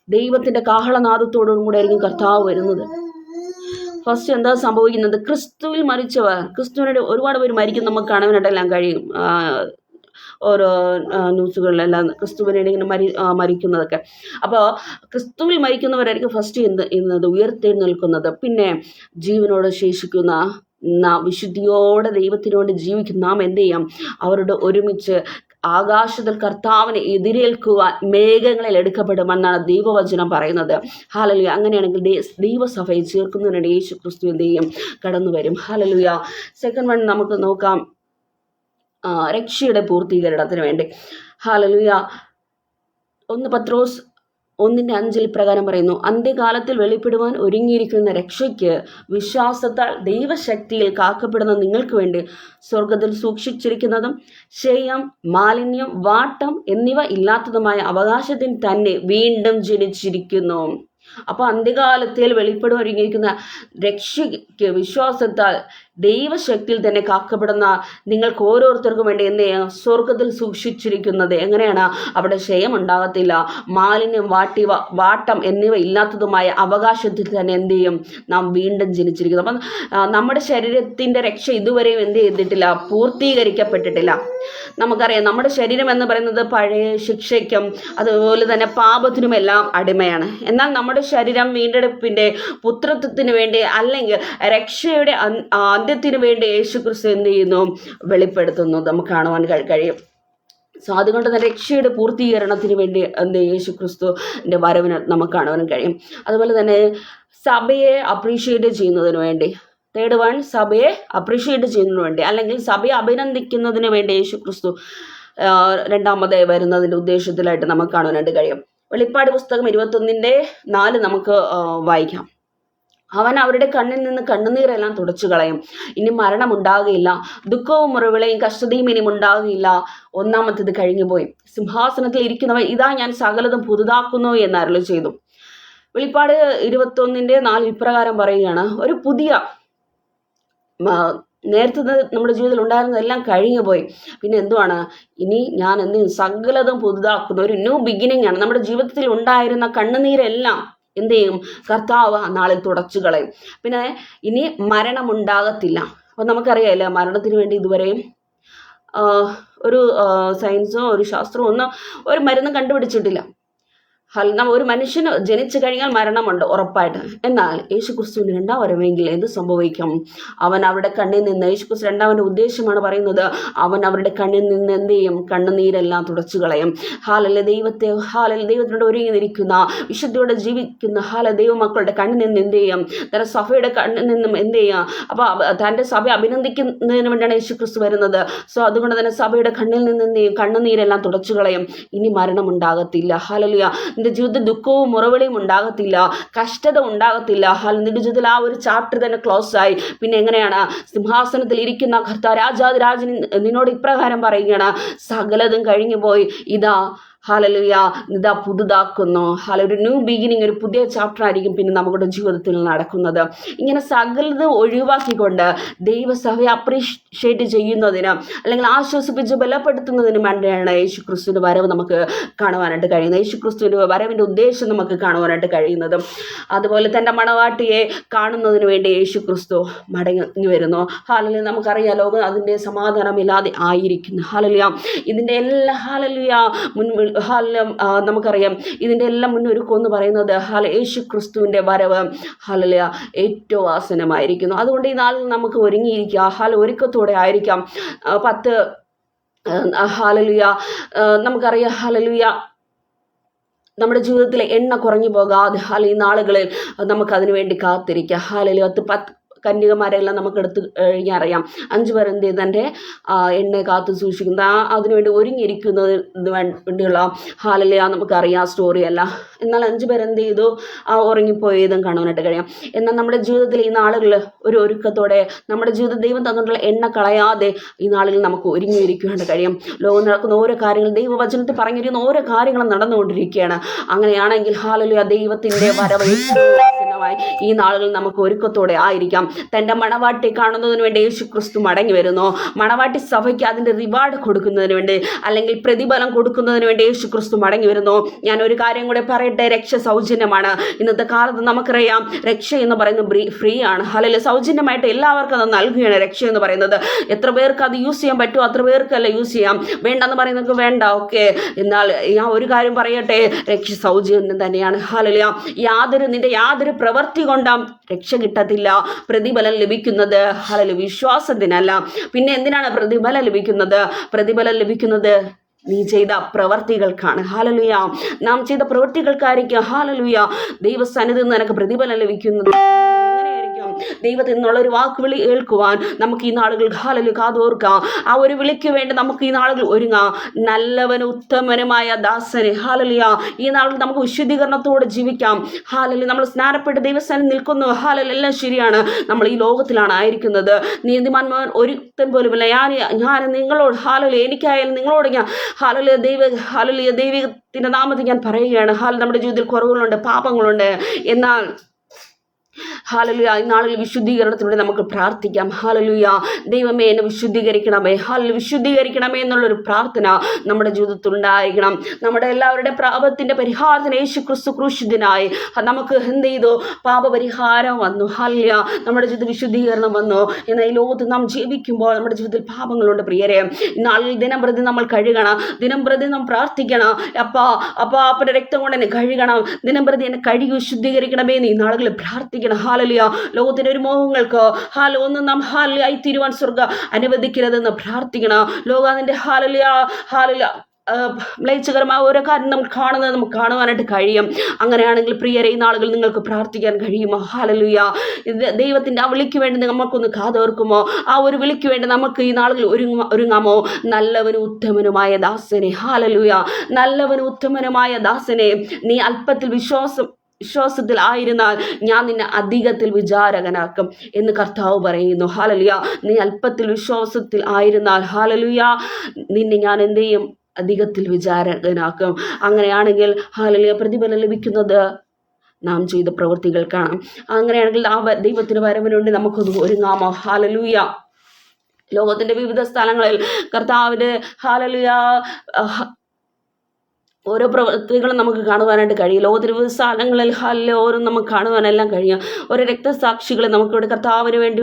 ദൈവത്തിന്റെ കാഹളനാദത്തോടും കൂടെ ആയിരിക്കും കർത്താവ് വരുന്നത്. ഫസ്റ്റ് എന്താ സംഭവിക്കുന്നത്? ക്രിസ്തുവിൽ മരിച്ചവർ, ക്രിസ്തുവിനെ ഒരുപാട് പേര് മരിക്കും, നമുക്ക് കാണാനായിട്ടെല്ലാം കഴിയും. ഓരോ ന്യൂസുകളിലെല്ലാം ക്രിസ്തുവിനെ ഇങ്ങനെ മരിക്കുന്നതൊക്കെ. അപ്പോൾ ക്രിസ്തുവിൽ മരിക്കുന്നവരായിരിക്കും ഫസ്റ്റ് ഉയർത്തെഴുന്നേൽക്കുന്നത്. പിന്നെ ജീവനോട് ശേഷിക്കുന്ന വിശുദ്ധിയോടെ ദൈവത്തിന് വേണ്ടി ജീവിക്കുന്ന നാം എന്ത് ചെയ്യാം? അവരോട് ഒരുമിച്ച് ആകാശത്തിൽ കർത്താവിനെ എതിരേൽക്കുവാൻ മേഘങ്ങളിൽ എടുക്കപ്പെടുമെന്നാണ് ദൈവവചനം പറയുന്നത്. ഹല്ലേലൂയ. അങ്ങനെയാണെങ്കിൽ ദൈവസഭയെ ചേർക്കുന്നതിനിടെ യേശു ക്രിസ്തു എന്ത് ചെയ്യും? കടന്നു വരും. ഹല്ലേലൂയ. സെക്കൻഡ് വൺ നമുക്ക് നോക്കാം, രക്ഷയുടെ പൂർത്തീകരണത്തിന് വേണ്ടി. ഹല്ലേലൂയ. 1 പത്രോസ് 1:5 പ്രകാരം പറയുന്നു: അന്ത്യകാലത്തിൽ വെളിപ്പെടുവാൻ ഒരുങ്ങിയിരിക്കുന്ന രക്ഷയ്ക്ക് വിശ്വാസത്താൽ ദൈവശക്തിയിൽ കാക്കപ്പെടുന്ന നിങ്ങൾക്ക് വേണ്ടി സ്വർഗത്തിൽ സൂക്ഷിച്ചിരിക്കുന്നതും ക്ഷയം, മാലിന്യം, വാട്ടം എന്നിവ ഇല്ലാത്തതുമായ അവകാശത്തിന് തന്നെ വീണ്ടും ജനിച്ചിരിക്കുന്നു. അപ്പോൾ അന്ത്യകാലത്തിൽ വെളിപ്പെടുവാൻ ഒരുങ്ങിയിരിക്കുന്ന രക്ഷയ്ക്ക് വിശ്വാസത്താൽ ദൈവശക്തിയിൽ തന്നെ കാക്കപ്പെടുന്ന നിങ്ങൾക്ക് ഓരോരുത്തർക്കും വേണ്ടി എന്ത് ചെയ്യാം? സ്വർഗത്തിൽ സൂക്ഷിച്ചിരിക്കുന്നത്. എങ്ങനെയാണ്? അവിടെ ക്ഷയം ഉണ്ടാകത്തില്ല, മാലിന്യം, വാട്ടം എന്നിവ ഇല്ലാത്തതുമായ അവകാശത്തിൽ തന്നെ എന്ത് ചെയ്യും? നാം വീണ്ടും ജനിച്ചിരിക്കുന്നു. അപ്പം നമ്മുടെ ശരീരത്തിൻ്റെ രക്ഷ ഇതുവരെയും എന്ത് ചെയ്തിട്ടില്ല? പൂർത്തീകരിക്കപ്പെട്ടിട്ടില്ല. നമുക്കറിയാം, നമ്മുടെ ശരീരം എന്ന് പറയുന്നത് പഴയ ശിക്ഷയ്ക്കും അതുപോലെ തന്നെ പാപത്തിനുമെല്ലാം അടിമയാണ്. എന്നാൽ നമ്മുടെ ശരീരം വീണ്ടെടുപ്പിൻ്റെ പുത്രത്വത്തിന് വേണ്ടി അല്ലെങ്കിൽ രക്ഷയുടെ അന്ത്യത്തിന് വേണ്ടി യേശു ക്രിസ്തു എന്ത് ചെയ്യുന്നു? വെളിപ്പെടുത്തുന്നു. നമുക്ക് കാണുവാൻ കഴിയും. സോ അതുകൊണ്ട് തന്നെ രക്ഷയുടെ പൂർത്തീകരണത്തിന് വേണ്ടി യേശു ക്രിസ്തുവിൻ്റെ വരവിന് നമുക്ക് കാണുവാൻ കഴിയും. അതുപോലെ തന്നെ സഭയെ അപ്രീഷിയേറ്റ് ചെയ്യുന്നതിന് വേണ്ടി, തേർഡ് വൺ, സഭയെ അപ്രീഷിയേറ്റ് ചെയ്യുന്നതിന് വേണ്ടി അല്ലെങ്കിൽ സഭയെ അഭിനന്ദിക്കുന്നതിന് വേണ്ടി യേശു ക്രിസ്തു രണ്ടാമതായി വരുന്നതിൻ്റെ ഉദ്ദേശത്തിലായിട്ട് നമുക്ക് കാണുവാനായിട്ട് കഴിയും. വെളിപ്പാട് പുസ്തകം 21:4 നമുക്ക് വായിക്കാം. അവൻ അവരുടെ കണ്ണിൽ നിന്ന് കണ്ണുനീരെല്ലാം തുടച്ചു കളയും. ഇനി മരണമുണ്ടാകുകയില്ല, ദുഃഖവും മുറിവിളയും കഷ്ടതയും ഇനി ഉണ്ടാകുകയില്ല. ഒന്നാമത്തേത് കഴിഞ്ഞുപോയി. സിംഹാസനത്തിൽ ഇരിക്കുന്നവൻ ഇതാ ഞാൻ സകലതും പുതുതാക്കുന്നു എന്ന് അരുളി ചെയ്തു. വെളിപ്പാട് 21:4 ഇപ്രകാരം പറയുകയാണ്: ഒരു പുതിയ നേരത്തെ നമ്മുടെ ജീവിതത്തിൽ ഉണ്ടായിരുന്നതെല്ലാം കഴിഞ്ഞു പോയി. പിന്നെ എന്തുവാണ്? ഇനി ഞാൻ സകലതും പുതുതാക്കുന്നു. ഒരു ന്യൂ ബിഗിനിങ് ആണ്. നമ്മുടെ ജീവിതത്തിൽ ഉണ്ടായിരുന്ന കണ്ണുനീരെല്ലാം എന്ത് ചെയ്യും? കർത്താവ് നാളിൽ തുടച്ചു കളയും. പിന്നെ ഇനി മരണമുണ്ടാകത്തില്ല. അപ്പം നമുക്കറിയാമല്ലോ, മരണത്തിന് വേണ്ടി ഇതുവരെയും ഒരു സയൻസോ ഒരു ശാസ്ത്രമോ ഒന്നും ഒരു മരുന്നും കണ്ടുപിടിച്ചിട്ടില്ല. ഒരു മനുഷ്യന് ജനിച്ചു കഴിഞ്ഞാൽ മരണമുണ്ട് ഉറപ്പായിട്ട്. എന്നാൽ യേശു ക്രിസ്തുവിന് രണ്ടാം വരവെങ്കിൽ എന്ത് സംഭവിക്കും? അവൻ അവരുടെ കണ്ണിൽ നിന്ന്, യേശു ക്രിസ്തു രണ്ടാമൻ്റെ ഉദ്ദേശമാണ് പറയുന്നത്, അവൻ അവരുടെ കണ്ണിൽ നിന്ന് എന്ത് ചെയ്യും? കണ്ണുനീരെല്ലാം തുടച്ചു കളയും. ദൈവത്തിനോട് ഒരുങ്ങിയിരിക്കുന്ന വിശുദ്ധിയോടെ ജീവിക്കുന്ന ദൈവമക്കളുടെ കണ്ണിൽ നിന്ന് എന്ത് ചെയ്യും? തന്റെ സഭയുടെ കണ്ണിൽ നിന്നും എന്ത് ചെയ്യാം? അപ്പോൾ തൻ്റെ സഭ അഭിനന്ദിക്കുന്നതിന് വേണ്ടിയാണ് യേശു ക്രിസ്തു വരുന്നത്. സോ അതുകൊണ്ട് തന്നെ സഭയുടെ കണ്ണിൽ നിന്ന് എന്ത് ചെയ്യും? കണ്ണുനീരെല്ലാം തുടച്ചു കളയും. ഇനി മരണമുണ്ടാകത്തില്ല. ഹല്ലേലൂയ. നിന്റെ ജീവിതത്തിൽ ദുഃഖവും മുറവിളിയും ഉണ്ടാകത്തില്ല, കഷ്ടത ഉണ്ടാകത്തില്ല. നിന്റെ ജീവിതത്തിൽ ആ ഒരു ചാപ്റ്റർ തന്നെ ക്ലോസ് ആയി. പിന്നെ എങ്ങനെയാണ്? സിംഹാസനത്തിൽ ഇരിക്കുന്ന കർത്താവ് രാജാതിരാജൻ നിന്നോട് ഇപ്രകാരം പറയുകയാണ്: സകലതും കഴിഞ്ഞു പോയി, ഇതാ ഹാലലുയ ഇതാ പുതുതാക്കുന്നു. ഒരു ന്യൂ ബിഗിനിങ്, ഒരു പുതിയ ചാപ്റ്റർ ആയിരിക്കും പിന്നെ നമ്മുടെ ജീവിതത്തിൽ നടക്കുന്നത്. ഇങ്ങനെ സകലതും ഒഴിവാക്കിക്കൊണ്ട് ദൈവസഭയെ അപ്രീഷിയേറ്റ് ചെയ്യുന്നതിന് അല്ലെങ്കിൽ ആശ്വസിപ്പിച്ച് ബലപ്പെടുത്തുന്നതിന് വേണ്ടിയാണ് യേശു ക്രിസ്തുവിൻ്റെ വരവ് നമുക്ക് കാണുവാനായിട്ട് കഴിയുന്നത്. യേശു ക്രിസ്തുവിൻ്റെ വരവിൻ്റെ ഉദ്ദേശം നമുക്ക് കാണുവാനായിട്ട് കഴിയുന്നത്. അതുപോലെ തൻ്റെ മണവാട്ടിയെ കാണുന്നതിന് വേണ്ടി യേശു ക്രിസ്തു മടങ്ങി വരുന്നു. ഹാലലുയ നമുക്കറിയാം ലോകം അതിൻ്റെ സമാധാനമില്ലാതെ ആയിരിക്കുന്നു. ഹാലലുയ ഇതിൻ്റെ എല്ലാ നമുക്കറിയാം ഇതിൻ്റെ എല്ലാം മുന്നൊരുക്കം എന്ന് പറയുന്നത് യേശു ക്രിസ്തുവിൻ്റെ വരവ് ഏറ്റവും ആസന്നമായിരിക്കുന്നു. അതുകൊണ്ട് ഈ നാളിൽ നമുക്ക് ഒരുങ്ങിയിരിക്കുക, ഒരുക്കത്തോടെ ആയിരിക്കാം. നമുക്കറിയാം നമ്മുടെ ജീവിതത്തിലെ എണ്ണ കുറഞ്ഞു പോകാതെ ഈ നാളുകളിൽ നമുക്കതിനു വേണ്ടി കാത്തിരിക്കാം. 10 കന്യകമാരെല്ലാം നമുക്ക് എടുത്ത് കഴിഞ്ഞാൽ അറിയാം. 5 പേർ എന്ത് ചെയ്തതിൻ്റെ എണ്ണ കാത്തു സൂക്ഷിക്കുന്ന അതിനുവേണ്ടി ഒരുങ്ങിയിരിക്കുന്നതിന് വേണ്ടിയുള്ള നമുക്കറിയാം സ്റ്റോറിയല്ല. എന്നാൽ 5 പേർ എന്ത് ചെയ്തു? ഉറങ്ങിപ്പോയതും കാണാനായിട്ട് കഴിയാം. എന്നാൽ നമ്മുടെ ജീവിതത്തിൽ ഈ നാളുകളിൽ ഒരു ഒരുക്കത്തോടെ നമ്മുടെ ജീവിതം ദൈവം തന്നിട്ടുള്ള എണ്ണ കളയാതെ ഈ നാളുകളിൽ നമുക്ക് ഒരുങ്ങിയിരിക്കുവാനായിട്ട് കഴിയും. ലോകം നടക്കുന്ന ഓരോ കാര്യങ്ങൾ ദൈവവചനത്തിൽ പറഞ്ഞിരിക്കുന്ന ഓരോ കാര്യങ്ങളും നടന്നുകൊണ്ടിരിക്കുകയാണ്. അങ്ങനെയാണെങ്കിൽ ദൈവത്തിൻ്റെ വരവ് ഈ നാളുകളിൽ നമുക്ക് ഒരുക്കത്തോടെ ആയിരിക്കാം. തൻ്റെ മണവാട്ടി കാണുന്നതിന് വേണ്ടി യേശു ക്രിസ്തു മടങ്ങി വരുന്നു. മണവാട്ടി സഭയ്ക്ക് അതിൻ്റെ റിവാർഡ് കൊടുക്കുന്നതിന് വേണ്ടി അല്ലെങ്കിൽ പ്രതിഫലം കൊടുക്കുന്നതിന് വേണ്ടി യേശു ക്രിസ്തു മടങ്ങി വരുന്നു. ഞാൻ ഒരു കാര്യം കൂടെ പറയട്ടെ, രക്ഷ സൗജന്യമാണ്. ഇന്നത്തെ കാലത്ത് നമുക്കറിയാം രക്ഷ എന്ന് പറയുന്നത് ഫ്രീ ആണ്. സൗജന്യമായിട്ട് എല്ലാവർക്കും അത് നൽകുകയാണ് രക്ഷ എന്ന് പറയുന്നത്. എത്ര പേർക്ക് അത് യൂസ് ചെയ്യാൻ പറ്റുമോ അത്ര പേർക്കല്ല യൂസ് ചെയ്യാം. വേണ്ടെന്ന് പറയുന്നവർക്ക് വേണ്ട, ഓക്കെ. എന്നാൽ ഞാൻ ഒരു കാര്യം പറയട്ടെ, രക്ഷ സൗജന്യം തന്നെയാണ്. നിന്റെ യാതൊരു പ്രവൃത്തി കൊണ്ടാം രക്ഷ കിട്ടത്തില്ല. പ്രതിഫലം ലഭിക്കുന്നത് വിശ്വാസത്തിനല്ല. പിന്നെ എന്തിനാണ് പ്രതിഫലം ലഭിക്കുന്നത്? പ്രതിഫലം ലഭിക്കുന്നത് നീ ചെയ്ത പ്രവർത്തികൾക്കാണ്. നാം ചെയ്ത പ്രവർത്തികൾക്കായിരിക്കും ദൈവസന്നിധിയിൽ നിന്ന് നിനക്ക് പ്രതിഫലം ലഭിക്കുന്നത്. ദൈവത്തിൽ നിന്നുള്ള ഒരു വാക്കുവിളി കേൾക്കുവാൻ നമുക്ക് ഈ നാളുകൾ കാതോർക്കാം. ആ ഒരു വിളിക്ക് വേണ്ടി നമുക്ക് ഈ നാളുകൾ ഒരുങ്ങാം. നല്ലവനും ഉത്തമനുമായ ദാസനെ ഈ നാളുകൾ നമുക്ക് വിശുദ്ധീകരണത്തോടെ ജീവിക്കാം. നമ്മൾ സ്നാനപ്പെട്ട് ദൈവസ്ഥാനം നിൽക്കുന്നു. എല്ലാം ശരിയാണ്. നമ്മൾ ഈ ലോകത്തിലാണ് ആയിരിക്കുന്നത്. നീതിമാന്മാർ ഒരുത്തൻ പോലുമില്ല. ഞാൻ നിങ്ങളോട് എനിക്കായാലും നിങ്ങളോട് ഞാൻ ദൈവത്തിന്റെ നാമത്തിൽ ഞാൻ പറയുകയാണ്. നമ്മുടെ ജീവിതത്തിൽ കുറവുകളുണ്ട്, പാപങ്ങളുണ്ട്. എന്നാൽ ഈ നാളിൽ വിശുദ്ധീകരണത്തിലൂടെ നമുക്ക് പ്രാർത്ഥിക്കാം. ദൈവമേ എന്നെ വിശുദ്ധീകരിക്കണമേ, വിശുദ്ധീകരിക്കണമേ എന്നുള്ളൊരു പ്രാർത്ഥന നമ്മുടെ ജീവിതത്തിൽ ഉണ്ടായിരിക്കണം. നമ്മുടെ എല്ലാവരുടെ പാപത്തിന്റെ പരിഹാരത്തിന് യേശു ക്രിസ്തു ക്രൂശിതനായി നമുക്ക് എന്ത് ചെയ്തു? പാപപരിഹാരം വന്നു. നമ്മുടെ ജീവിതത്തിൽ വിശുദ്ധീകരണം വന്നു. എന്നാൽ ഈ ലോകത്ത് നാം ജീവിക്കുമ്പോൾ നമ്മുടെ ജീവിതത്തിൽ പാപങ്ങളുണ്ട് പ്രിയരെ. ഈ നാളിൽ ദിനം പ്രതി നമ്മൾ കഴുകണം. ദിനം പ്രതി നാം പ്രാർത്ഥിക്കണം. അപ്പൻ്റെ രക്തം കൊണ്ട് എന്നെ കഴുകണം. ദിനം പ്രതി എന്നെ കഴുകി വിശുദ്ധീകരിക്കണമേ എന്ന് ഈ നാളുകളിൽ പ്രാർത്ഥിക്കണം. ലോകത്തിന്റെ ഒരു മോഹങ്ങൾക്ക് ഒന്നും നാം ആയിത്തീരുവാൻ സ്വർഗ അനുവദിക്കരുതെന്ന് പ്രാർത്ഥിക്കണം. ലോകത്തിന്റെ മ്ലേച്ഛകരമായ ഓരോ കാര്യം നമുക്ക് കാണുവാനായിട്ട് കഴിയും. അങ്ങനെയാണെങ്കിൽ പ്രിയരെ ഈ നാളുകൾ നിങ്ങൾക്ക് പ്രാർത്ഥിക്കാൻ കഴിയുമോ? ദൈവത്തിന്റെ ആ വിളിക്ക് വേണ്ടി നമുക്കൊന്ന് കാതോർക്കുമോ? ആ ഒരു വിളിക്ക് വേണ്ടി നമുക്ക് ഈ നാളുകൾ ഒരുങ്ങാമോ? നല്ലവനും ഉത്തമനുമായ ദാസനെ, നല്ലവനും ഉത്തമനുമായ ദാസനെ, നീ അല്പത്തിൽ വിശ്വാസത്തിൽ ആയിരുന്നാൽ ഞാൻ നിന്നെ അധികത്തിൽ വിചാരകനാക്കും എന്ന് കർത്താവ് പറയുന്നു. നീ അല്പത്തിൽ വിശ്വാസത്തിൽ ആയിരുന്നാൽ നിന്നെ ഞാൻ എന്ത് ചെയ്യും? അധികത്തിൽ വിചാരകനാക്കും. അങ്ങനെയാണെങ്കിൽ പ്രതിഫലം ലഭിക്കുന്നത് നാം ചെയ്ത പ്രവൃത്തികൾക്കാണ്. അങ്ങനെയാണെങ്കിൽ ആ ദൈവത്തിന് വരവിനുവേണ്ടി നമുക്കൊന്ന് ഒരുങ്ങാമോ? ലോകത്തിന്റെ വിവിധ സ്ഥലങ്ങളിൽ കർത്താവിന്റെ ഓരോ പ്രവൃത്തികളും നമുക്ക് കാണുവാനായിട്ട് കഴിയും. ലോകത്തിന് വിവിധ സ്ഥലങ്ങളിൽ ഓരോ നമുക്ക് കാണുവാനെല്ലാം കഴിയും. ഓരോ രക്തസാക്ഷികളെ നമുക്കിവിടെ കർത്താവിന് വേണ്ടി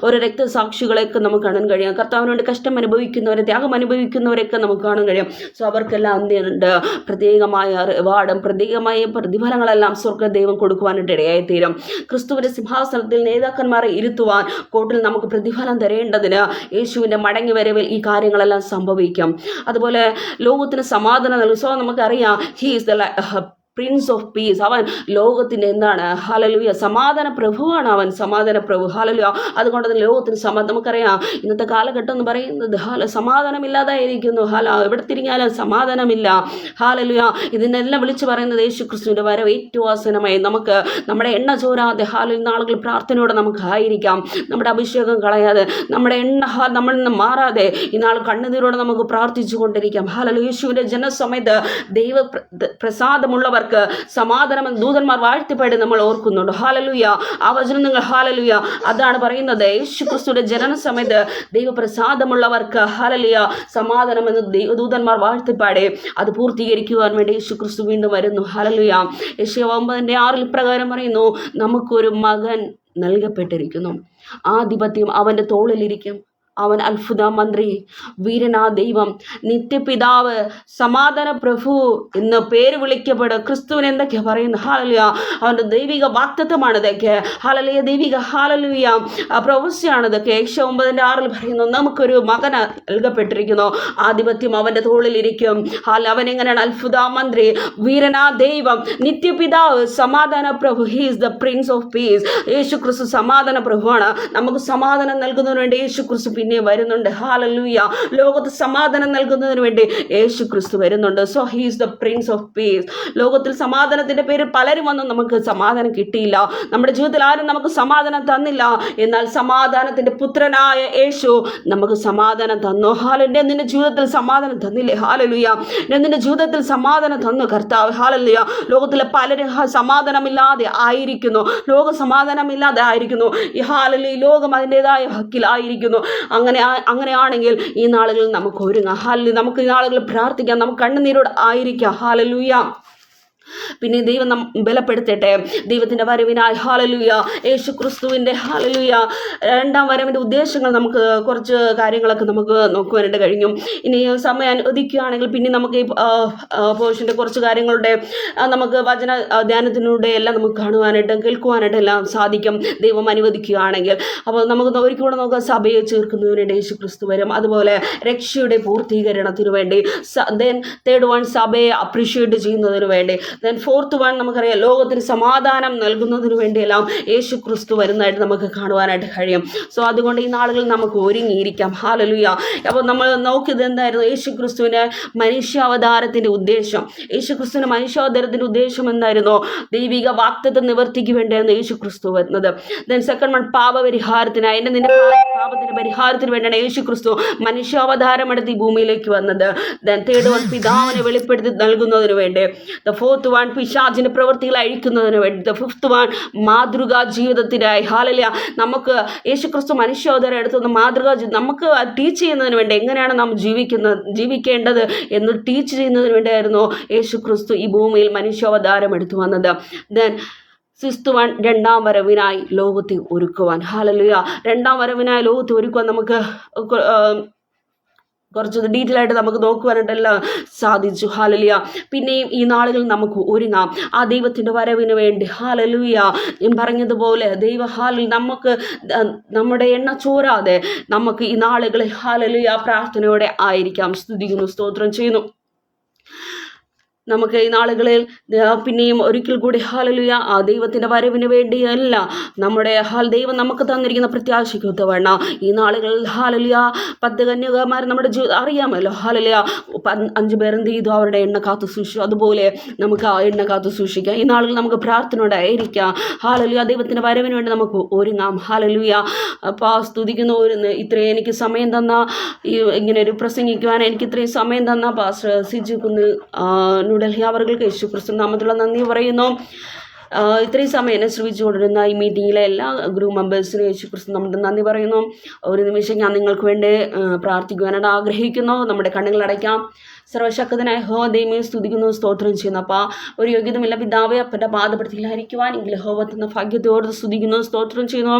ഓരോ രക്തസാക്ഷികളെയൊക്കെ നമുക്ക് കാണാൻ കഴിയും. കർത്താവിന് വേണ്ടി കഷ്ടം അനുഭവിക്കുന്നവരെ, ത്യാഗം അനുഭവിക്കുന്നവരെയൊക്കെ നമുക്ക് കാണാൻ കഴിയും. സോ അവർക്കെല്ലാം എന്തുണ്ട്? പ്രത്യേകമായ റിവാർഡും പ്രത്യേകമായ പ്രതിഫലങ്ങളെല്ലാം സ്വർഗ്ഗ ദൈവം കൊടുക്കുവാനായിട്ട് ഇടയായിത്തീരും. ക്രിസ്തുവിന്റെ സിംഹാസനത്തിൽ നേതാക്കന്മാരെ ഇരുത്തുവാൻ കോട്ടിൽ നമുക്ക് പ്രതിഫലം തരേണ്ടതിന് യേശുവിന്റെ മടങ്ങി വരവിൽ ഈ കാര്യങ്ങളെല്ലാം സംഭവിക്കും. അതുപോലെ ലോകത്തിന് സമാധാനം. സോ നമുക്കറിയാം he is the prince of peace. അവൻ ലോകത്തിൻ്റെ എന്താണ്, ഹല്ലേലൂയ, സമാധാന പ്രഭുവാണ് അവൻ, സമാധാന പ്രഭു. ഹല്ലേലൂയ. അതുകൊണ്ട് തന്നെ ലോകത്തിന് നമുക്കറിയാം ഇന്നത്തെ കാലഘട്ടം എന്ന് പറയുന്നത് സമാധാനമില്ലാതായിരിക്കുന്നു. എവിടെ തിരിഞ്ഞാലും സമാധാനമില്ല. ഹല്ലേലൂയ. ഇതിനെല്ലാം വിളിച്ചു പറയുന്നത് യേശു ക്രിസ്തുവിൻ്റെ വരവ് ഏറ്റവും ആസന്നമായി. നമുക്ക് നമ്മുടെ എണ്ണ ചോരാതെ നാളുകൾ പ്രാർത്ഥനയോടെ നമുക്ക് ആയിരിക്കാം. നമ്മുടെ അഭിഷേകം കളയാതെ, നമ്മുടെ എണ്ണ നമ്മളിൽ നിന്ന് മാറാതെ ഈ നാൾ കണ്ണുനീരോടെ നമുക്ക് പ്രാർത്ഥിച്ചു കൊണ്ടിരിക്കാം. ഹല്ലേലൂയ. യേശുവിൻ്റെ ജനസമയത്ത് ദൈവ പ്രസാദമുള്ളവർ സമാധാനം ദൂതന്മാർ വാഴ്ത്തിപ്പാടി നമ്മൾ ഓർക്കുന്നുണ്ട്. ഹല്ലേലൂയ. ആ വചനം നിങ്ങൾ ഹല്ലേലൂയ അതാണ് പറയുന്നത്. യേശു ക്രിസ്തുവിന്റെ ജനന സമയത്ത് ദൈവപ്രസാദമുള്ളവർക്ക് ഹല്ലേലൂയ സമാധാനം എന്ന് ദൂതന്മാർ വാഴ്ത്തിപ്പാടി അത് പൂർത്തീകരിക്കുവാൻ വേണ്ടി യേശു ക്രിസ്തു വീണ്ടും വരുന്നു. ഹല്ലേലൂയ. യെശയ്യാ 9:6 ഇപ്രകാരം പറയുന്നു, നമുക്കൊരു മകൻ നൽകപ്പെട്ടിരിക്കുന്നു, ആധിപത്യം അവൻ്റെ തോളിലിരിക്കും, അവൻ അത്ഭുത മന്ത്രി, വീരനാ ദൈവം, നിത്യപിതാവ്, സമാധാന പ്രഭു എന്ന് പേര് വിളിക്കപ്പെടും. ക്രിസ്തുവിന് എന്തൊക്കെയാ പറയുന്നത്? ഹല്ലേലൂയ. അവൻ്റെ ദൈവിക വാഗ്ദത്തമാണ് ഇതൊക്കെ. ഹല്ലേലൂയ. ദൈവിക ഹല്ലേലൂയ പ്രൊഫസിയാണ് ഇതൊക്കെ. യെശയ്യാ 9:6 പറയുന്നു, നമുക്കൊരു മകൻ നൽകപ്പെട്ടിരിക്കുന്നു, ആധിപത്യം അവൻ്റെ തോളിലിരിക്കും. അവൻ എങ്ങനെയാണ്? അത്ഭുത മന്ത്രി, വീരനാ ദൈവം, നിത്യപിതാവ്, സമാധാന പ്രഭു. He is the prince of peace. Yeshu Kristu സമാധാന പ്രഭുവാണ്. നമുക്ക് സമാധാനം നൽകുന്നതിന് വേണ്ടി യേശു ക്രിസ്തു പിന്നെ വരുന്നുണ്ട്. ഹല്ലേലൂയ. ലോകത്ത് സമാധാനം നൽകുന്നതിന് വേണ്ടി യേശു ക്രിസ്തു വരുന്നുണ്ട്. So he is the prince of peace. ലോകത്തിൽ സമാധാനത്തിന്റെ പേര് പലരും വന്നും നമുക്ക് സമാധാനം കിട്ടിയില്ല. നമ്മുടെ ജീവിതത്തിൽ ആരും നമുക്ക് സമാധാനം തന്നില്ല. എന്നാൽ സമാധാനത്തിന്റെ പുത്രനായ യേശു നമുക്ക് സമാധാനം തന്നു. ഹല്ലേലൂയ. നിന്റെ ജീവിതത്തിൽ സമാധാനം തന്നില്ലേ? ഹല്ലേലൂയ. നിന്റെ ജീവിതത്തിൽ സമാധാനം തന്നു കർത്താവ്. ഹല്ലേലൂയ. ലോകത്തിലെ പലരും സമാധാനമില്ലാതെ ആയിരിക്കുന്നു. ലോകം സമാധാനമില്ലാതെ ആയിരിക്കുന്നു. ഈ ഹല്ലേലൂയ ലോകം അതിൻ്റെതായ ഹക്കിലായിരിക്കുന്നു. അങ്ങനെയാണെങ്കിൽ ഈ നാളുകളിൽ നമുക്ക് ഒരുങ്ങാം. ഹല്ലേലൂയ. നമുക്ക് ഈ നാളുകളിൽ പ്രാർത്ഥിക്കാം. നമുക്ക് കണ്ണുനീരോട് ആയിരിക്കാം. ഹല്ലേലൂയ. പിന്നെ ദൈവം ബലപ്പെടുത്തട്ടെ ദൈവത്തിൻ്റെ വരവിനായി. ഹല്ലേലൂയ. യേശു ക്രിസ്തുവിൻ്റെ ഹല്ലേലൂയ രണ്ടാം വരവിൻ്റെ ഉദ്ദേശങ്ങൾ നമുക്ക് കുറച്ച് കാര്യങ്ങളൊക്കെ നമുക്ക് നോക്കുവാനായിട്ട് കഴിഞ്ഞു. ഇനി സമയം അനുവദിക്കുകയാണെങ്കിൽ പിന്നെ നമുക്ക് ഈ പോർഷൻ്റെ കുറച്ച് കാര്യങ്ങളുടെ നമുക്ക് വചന ധ്യാനത്തിലൂടെ എല്ലാം നമുക്ക് കാണുവാനായിട്ട് കേൾക്കുവാനായിട്ട് എല്ലാം സാധിക്കും ദൈവം അനുവദിക്കുകയാണെങ്കിൽ. അപ്പോൾ നമുക്ക് ഒരിക്കലും നോക്കാം, സഭയെ ചേർക്കുന്നതിന് വേണ്ടി യേശു ക്രിസ്തു വരും. അതുപോലെ രക്ഷയുടെ പൂർത്തീകരണത്തിന് വേണ്ടി. ദെൻ തേർഡ് വൺ, സഭയെ അപ്രീഷിയേറ്റ് ചെയ്യുന്നതിന് വേണ്ടി. ദെൻ ഫോർത്ത് വൺ, നമുക്കറിയാം ലോകത്തിന് സമാധാനം നൽകുന്നതിന് വേണ്ടിയെല്ലാം യേശു ക്രിസ്തു വരുന്നതായിട്ട് നമുക്ക് കാണുവാനായിട്ട് കഴിയും. സോ അതുകൊണ്ട് ഈ നാളുകളിൽ നമുക്ക് ഒരുങ്ങിയിരിക്കാം. ഹല്ലേലൂയ. അപ്പോൾ നമ്മൾ നോക്കിയത് എന്തായിരുന്നു? യേശു ക്രിസ്തുവിൻ്റെ മനുഷ്യാവതാരത്തിൻ്റെ ഉദ്ദേശം. യേശു ക്രിസ്തുവിൻ്റെ മനുഷ്യാവതാരത്തിൻ്റെ ഉദ്ദേശം എന്തായിരുന്നു? ദൈവിക വാഗ്ദത്തം നിവർത്തിക്ക് വേണ്ടിയായിരുന്നു യേശു ക്രിസ്തു വരുന്നത്. ദെൻ സെക്കൻഡ് വൺ, പാപപരിഹാരത്തിനായി, നിന്റെ പാപത്തിന്റെ പരിഹാരത്തിന് വേണ്ടിയാണ് യേശു ക്രിസ്തു മനുഷ്യാവതാരം എടുത്ത് ഈ ഭൂമിയിലേക്ക് വന്നത്. ദെൻ തേർഡ് വൺ, പിതാവിനെ വെളിപ്പെടുത്തി നൽകുന്നതിന് വേണ്ടി. ദ ഫോർത്ത് വൺ, പിശാചിന്റെ പ്രവൃത്തികൾ അഴിക്കുന്നതിന് വേണ്ടി. ദ ഫിഫ്ത്ത് വൺ, മാതൃകാ ജീവിതത്തിനായി. ഹല്ലേലൂയ. നമുക്ക് യേശുക്രിസ്തു മനുഷ്യാവതാരം എടുത്തുന്ന മാതൃകാ നമുക്ക് ടീച്ച് ചെയ്യുന്നതിന് വേണ്ടി, എങ്ങനെയാണ് നാം ജീവിക്കേണ്ടത് എന്ന് ടീച്ച് ചെയ്യുന്നതിന് വേണ്ടിയായിരുന്നു യേശുക്രിസ്തു ഈ ഭൂമിയിൽ മനുഷ്യാവതാരം എടുത്തു വന്നത്. ദെൻ സിക്സ്ത് വൺ, രണ്ടാം വരവിനായി ലോകത്തെ ഒരുക്കുവാൻ. ഹല്ലേലൂയ. രണ്ടാം വരവിനായി ലോകത്തെ ഒരുക്കുവാൻ നമുക്ക് കുറച്ച് ഡീറ്റെയിൽ ആയിട്ട് നമുക്ക് നോക്കുവാനായിട്ടെല്ലാം സാധിച്ചു. ഹല്ലേലൂയ. പിന്നെയും ഈ നാളുകളിൽ നമുക്ക് ഒരുങ്ങാം ആ ദൈവത്തിൻ്റെ വരവിന് വേണ്ടി. ഹല്ലേലൂയ. ഞാൻ പറഞ്ഞതുപോലെ ഹാലിൽ നമുക്ക് നമ്മുടെ എണ്ണ ചോരാതെ നമുക്ക് ഈ നാളുകളിൽ ഹല്ലേലൂയ പ്രാർത്ഥനയോടെ ആയിരിക്കാം. സ്തുതിക്കുന്നു, സ്തോത്രം ചെയ്യുന്നു. നമുക്ക് ഈ നാളുകളിൽ പിന്നെയും ഒരിക്കൽ കൂടി ഹല്ലേലൂയ ആ ദൈവത്തിൻ്റെ വരവിന് വേണ്ടിയല്ല, നമ്മുടെ ദൈവം നമുക്ക് തന്നിരിക്കുന്ന പ്രത്യാശയ്ക്ക് ഒത്തവണ്ണം ഈ നാളുകളിൽ ഹല്ലേലൂയ 10 കന്യകമാർ നമ്മുടെ അറിയാമല്ലോ. ഹല്ലേലൂയ 5 പേർ എന്ത് ചെയ്തു? അവരുടെ എണ്ണ കാത്തു സൂക്ഷിച്ചു. അതുപോലെ നമുക്ക് ആ എണ്ണ കാത്തു സൂക്ഷിക്കാം. ഈ നാളുകളിൽ നമുക്ക് പ്രാർത്ഥനയോടെ ആയിരിക്കാം. ഹല്ലേലൂയ. ദൈവത്തിൻ്റെ വരവിന് വേണ്ടി നമുക്ക് ഒരുങ്ങാം. ഹല്ലേലൂയ. അപ്പോൾ സ്തുതിക്കുന്നു. ഇത്രയും എനിക്ക് സമയം തന്ന ഇങ്ങനെ ഒരു പ്രസംഗിക്കുവാൻ എനിക്ക് ഇത്രയും സമയം തന്ന പാസ്റ്റർ സിജു കുന്നിൽ ന്യൂഡൽഹി അവർക്ക് യേശു ക്രിസ്തു നാമത്തിലുള്ള നന്ദി പറയുന്നു. ഇത്രയും സമയം എന്നെ ശ്രമിച്ചുകൊണ്ടിരുന്ന ഈ മീറ്റിങ്ങിലെ എല്ലാ ഗ്രൂപ്പ് മെമ്പേഴ്സിനും യേശു ക്രിസ്തു നമ്മുടെ നന്ദി പറയുന്നു. ഒരു നിമിഷം ഞാൻ നിങ്ങൾക്ക് വേണ്ടി പ്രാർത്ഥിക്കുവാനായിട്ട് ആഗ്രഹിക്കുന്നു. നമ്മുടെ കണ്ണുകൾ അടയ്ക്കാം. സർവശക്തനായ ദൈവമേ സ്തുതിക്കുന്നു, സ്തോത്രം ചെയ്യുന്നു. അപ്പോൾ ഒരു യോഗ്യതമില്ല പിതാവേ അപ്പൻ്റെ പാദപ്രതിയിലായിരിക്കുവാൻ എങ്കിലും തന്ന ഭാഗ്യത്തോട് സ്തുതിക്കുന്നു, സ്തോത്രം ചെയ്യുന്നു.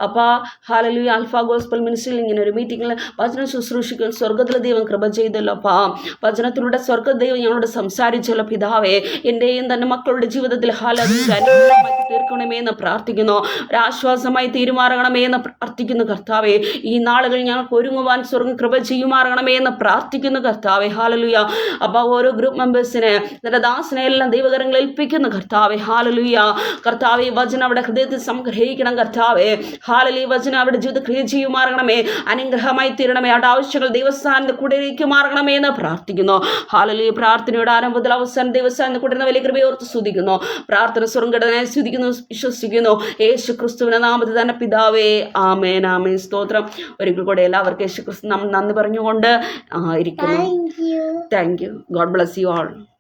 അപ്പോൾ ഹല്ലേലൂയ ആൽഫ ഗോസ്പൽ മിനിസ്ട്രിയിൽ ഇങ്ങനെ ഒരു മീറ്റിങ്ങിൽ വചനം ശുശ്രൂഷിക്കാൻ സ്വർഗ്ഗത്തിലെ ദൈവം കൃപ ചെയ്തല്ലോ. അപ്പോൾ വചനത്തിലൂടെ സ്വർഗ്ഗ ദൈവം ഞങ്ങളോട് സംസാരിച്ചല്ലോ പിതാവേ. എൻ്റെയും തന്നെ മക്കളുടെ ജീവിതത്തിൽ അനുഗ്രഹമായി തീർക്കണമേ എന്ന് പ്രാർത്ഥിക്കുന്നു. ഒരാശ്വാസമായി തീരുമാറണമേ എന്ന് പ്രാർത്ഥിക്കുന്നു കർത്താവേ. ഈ നാളുകൾ ഞങ്ങൾക്ക് ഒരുങ്ങുവാൻ സ്വർഗ്ഗം കൃപ ചെയ്യുമാറണമേ എന്ന് പ്രാർത്ഥിക്കുന്നു കർത്താവേ. ഹാലലുയ. അപ്പോൾ ഓരോ ഗ്രൂപ്പ് മെമ്പേഴ്സിനെ നിന്റെ ദാസനെ എല്ലാം ദൈവകരങ്ങളിൽ ഏൽപ്പിക്കുന്നു കർത്താവെ. ഹാലലുയ. കർത്താവെ, ഈ വചനം അവിടെ ഹൃദയത്തിൽ സംഗ്രഹിക്കണം കർത്താവെ. ഹാലലി വചനം അവിടെ ജീവിത ക്രിയ ചെയ്യുമാറണമേ, അനുഗ്രഹമായി തീരണമേ, അവിടെ ആവശ്യങ്ങൾ ദൈവസ്ഥാനത്ത് കൂടെയിരിക്കും മാറണമേ എന്ന് പ്രാർത്ഥിക്കുന്നു. ഹാലലി. പ്രാർത്ഥനയുടെ ആരംഭത്തിൽ അവസാനം ദൈവസ്ഥാനത്ത് കൂടുന്ന വലിയ കൃപയോർത്ത് സ്തുതിക്കുന്നു. പ്രാർത്ഥന സ്വർഗ്ഗടനെ സ്തുതിക്കുന്നു, വിശ്വസിക്കുന്നു യേശു ക്രിസ്തുവിന്റെ നാമത്തിൽ തന്നെ പിതാവേ. ആമേൻ ആമേൻ. സ്തോത്രം. ഒരിക്കൽ കൂടെ എല്ലാവർക്കും യേശു ക്രിസ്തു നാമത്തിൽ നന്ദി പറഞ്ഞുകൊണ്ട് ഇരിക്കുന്നു. Thank you. God bless you all.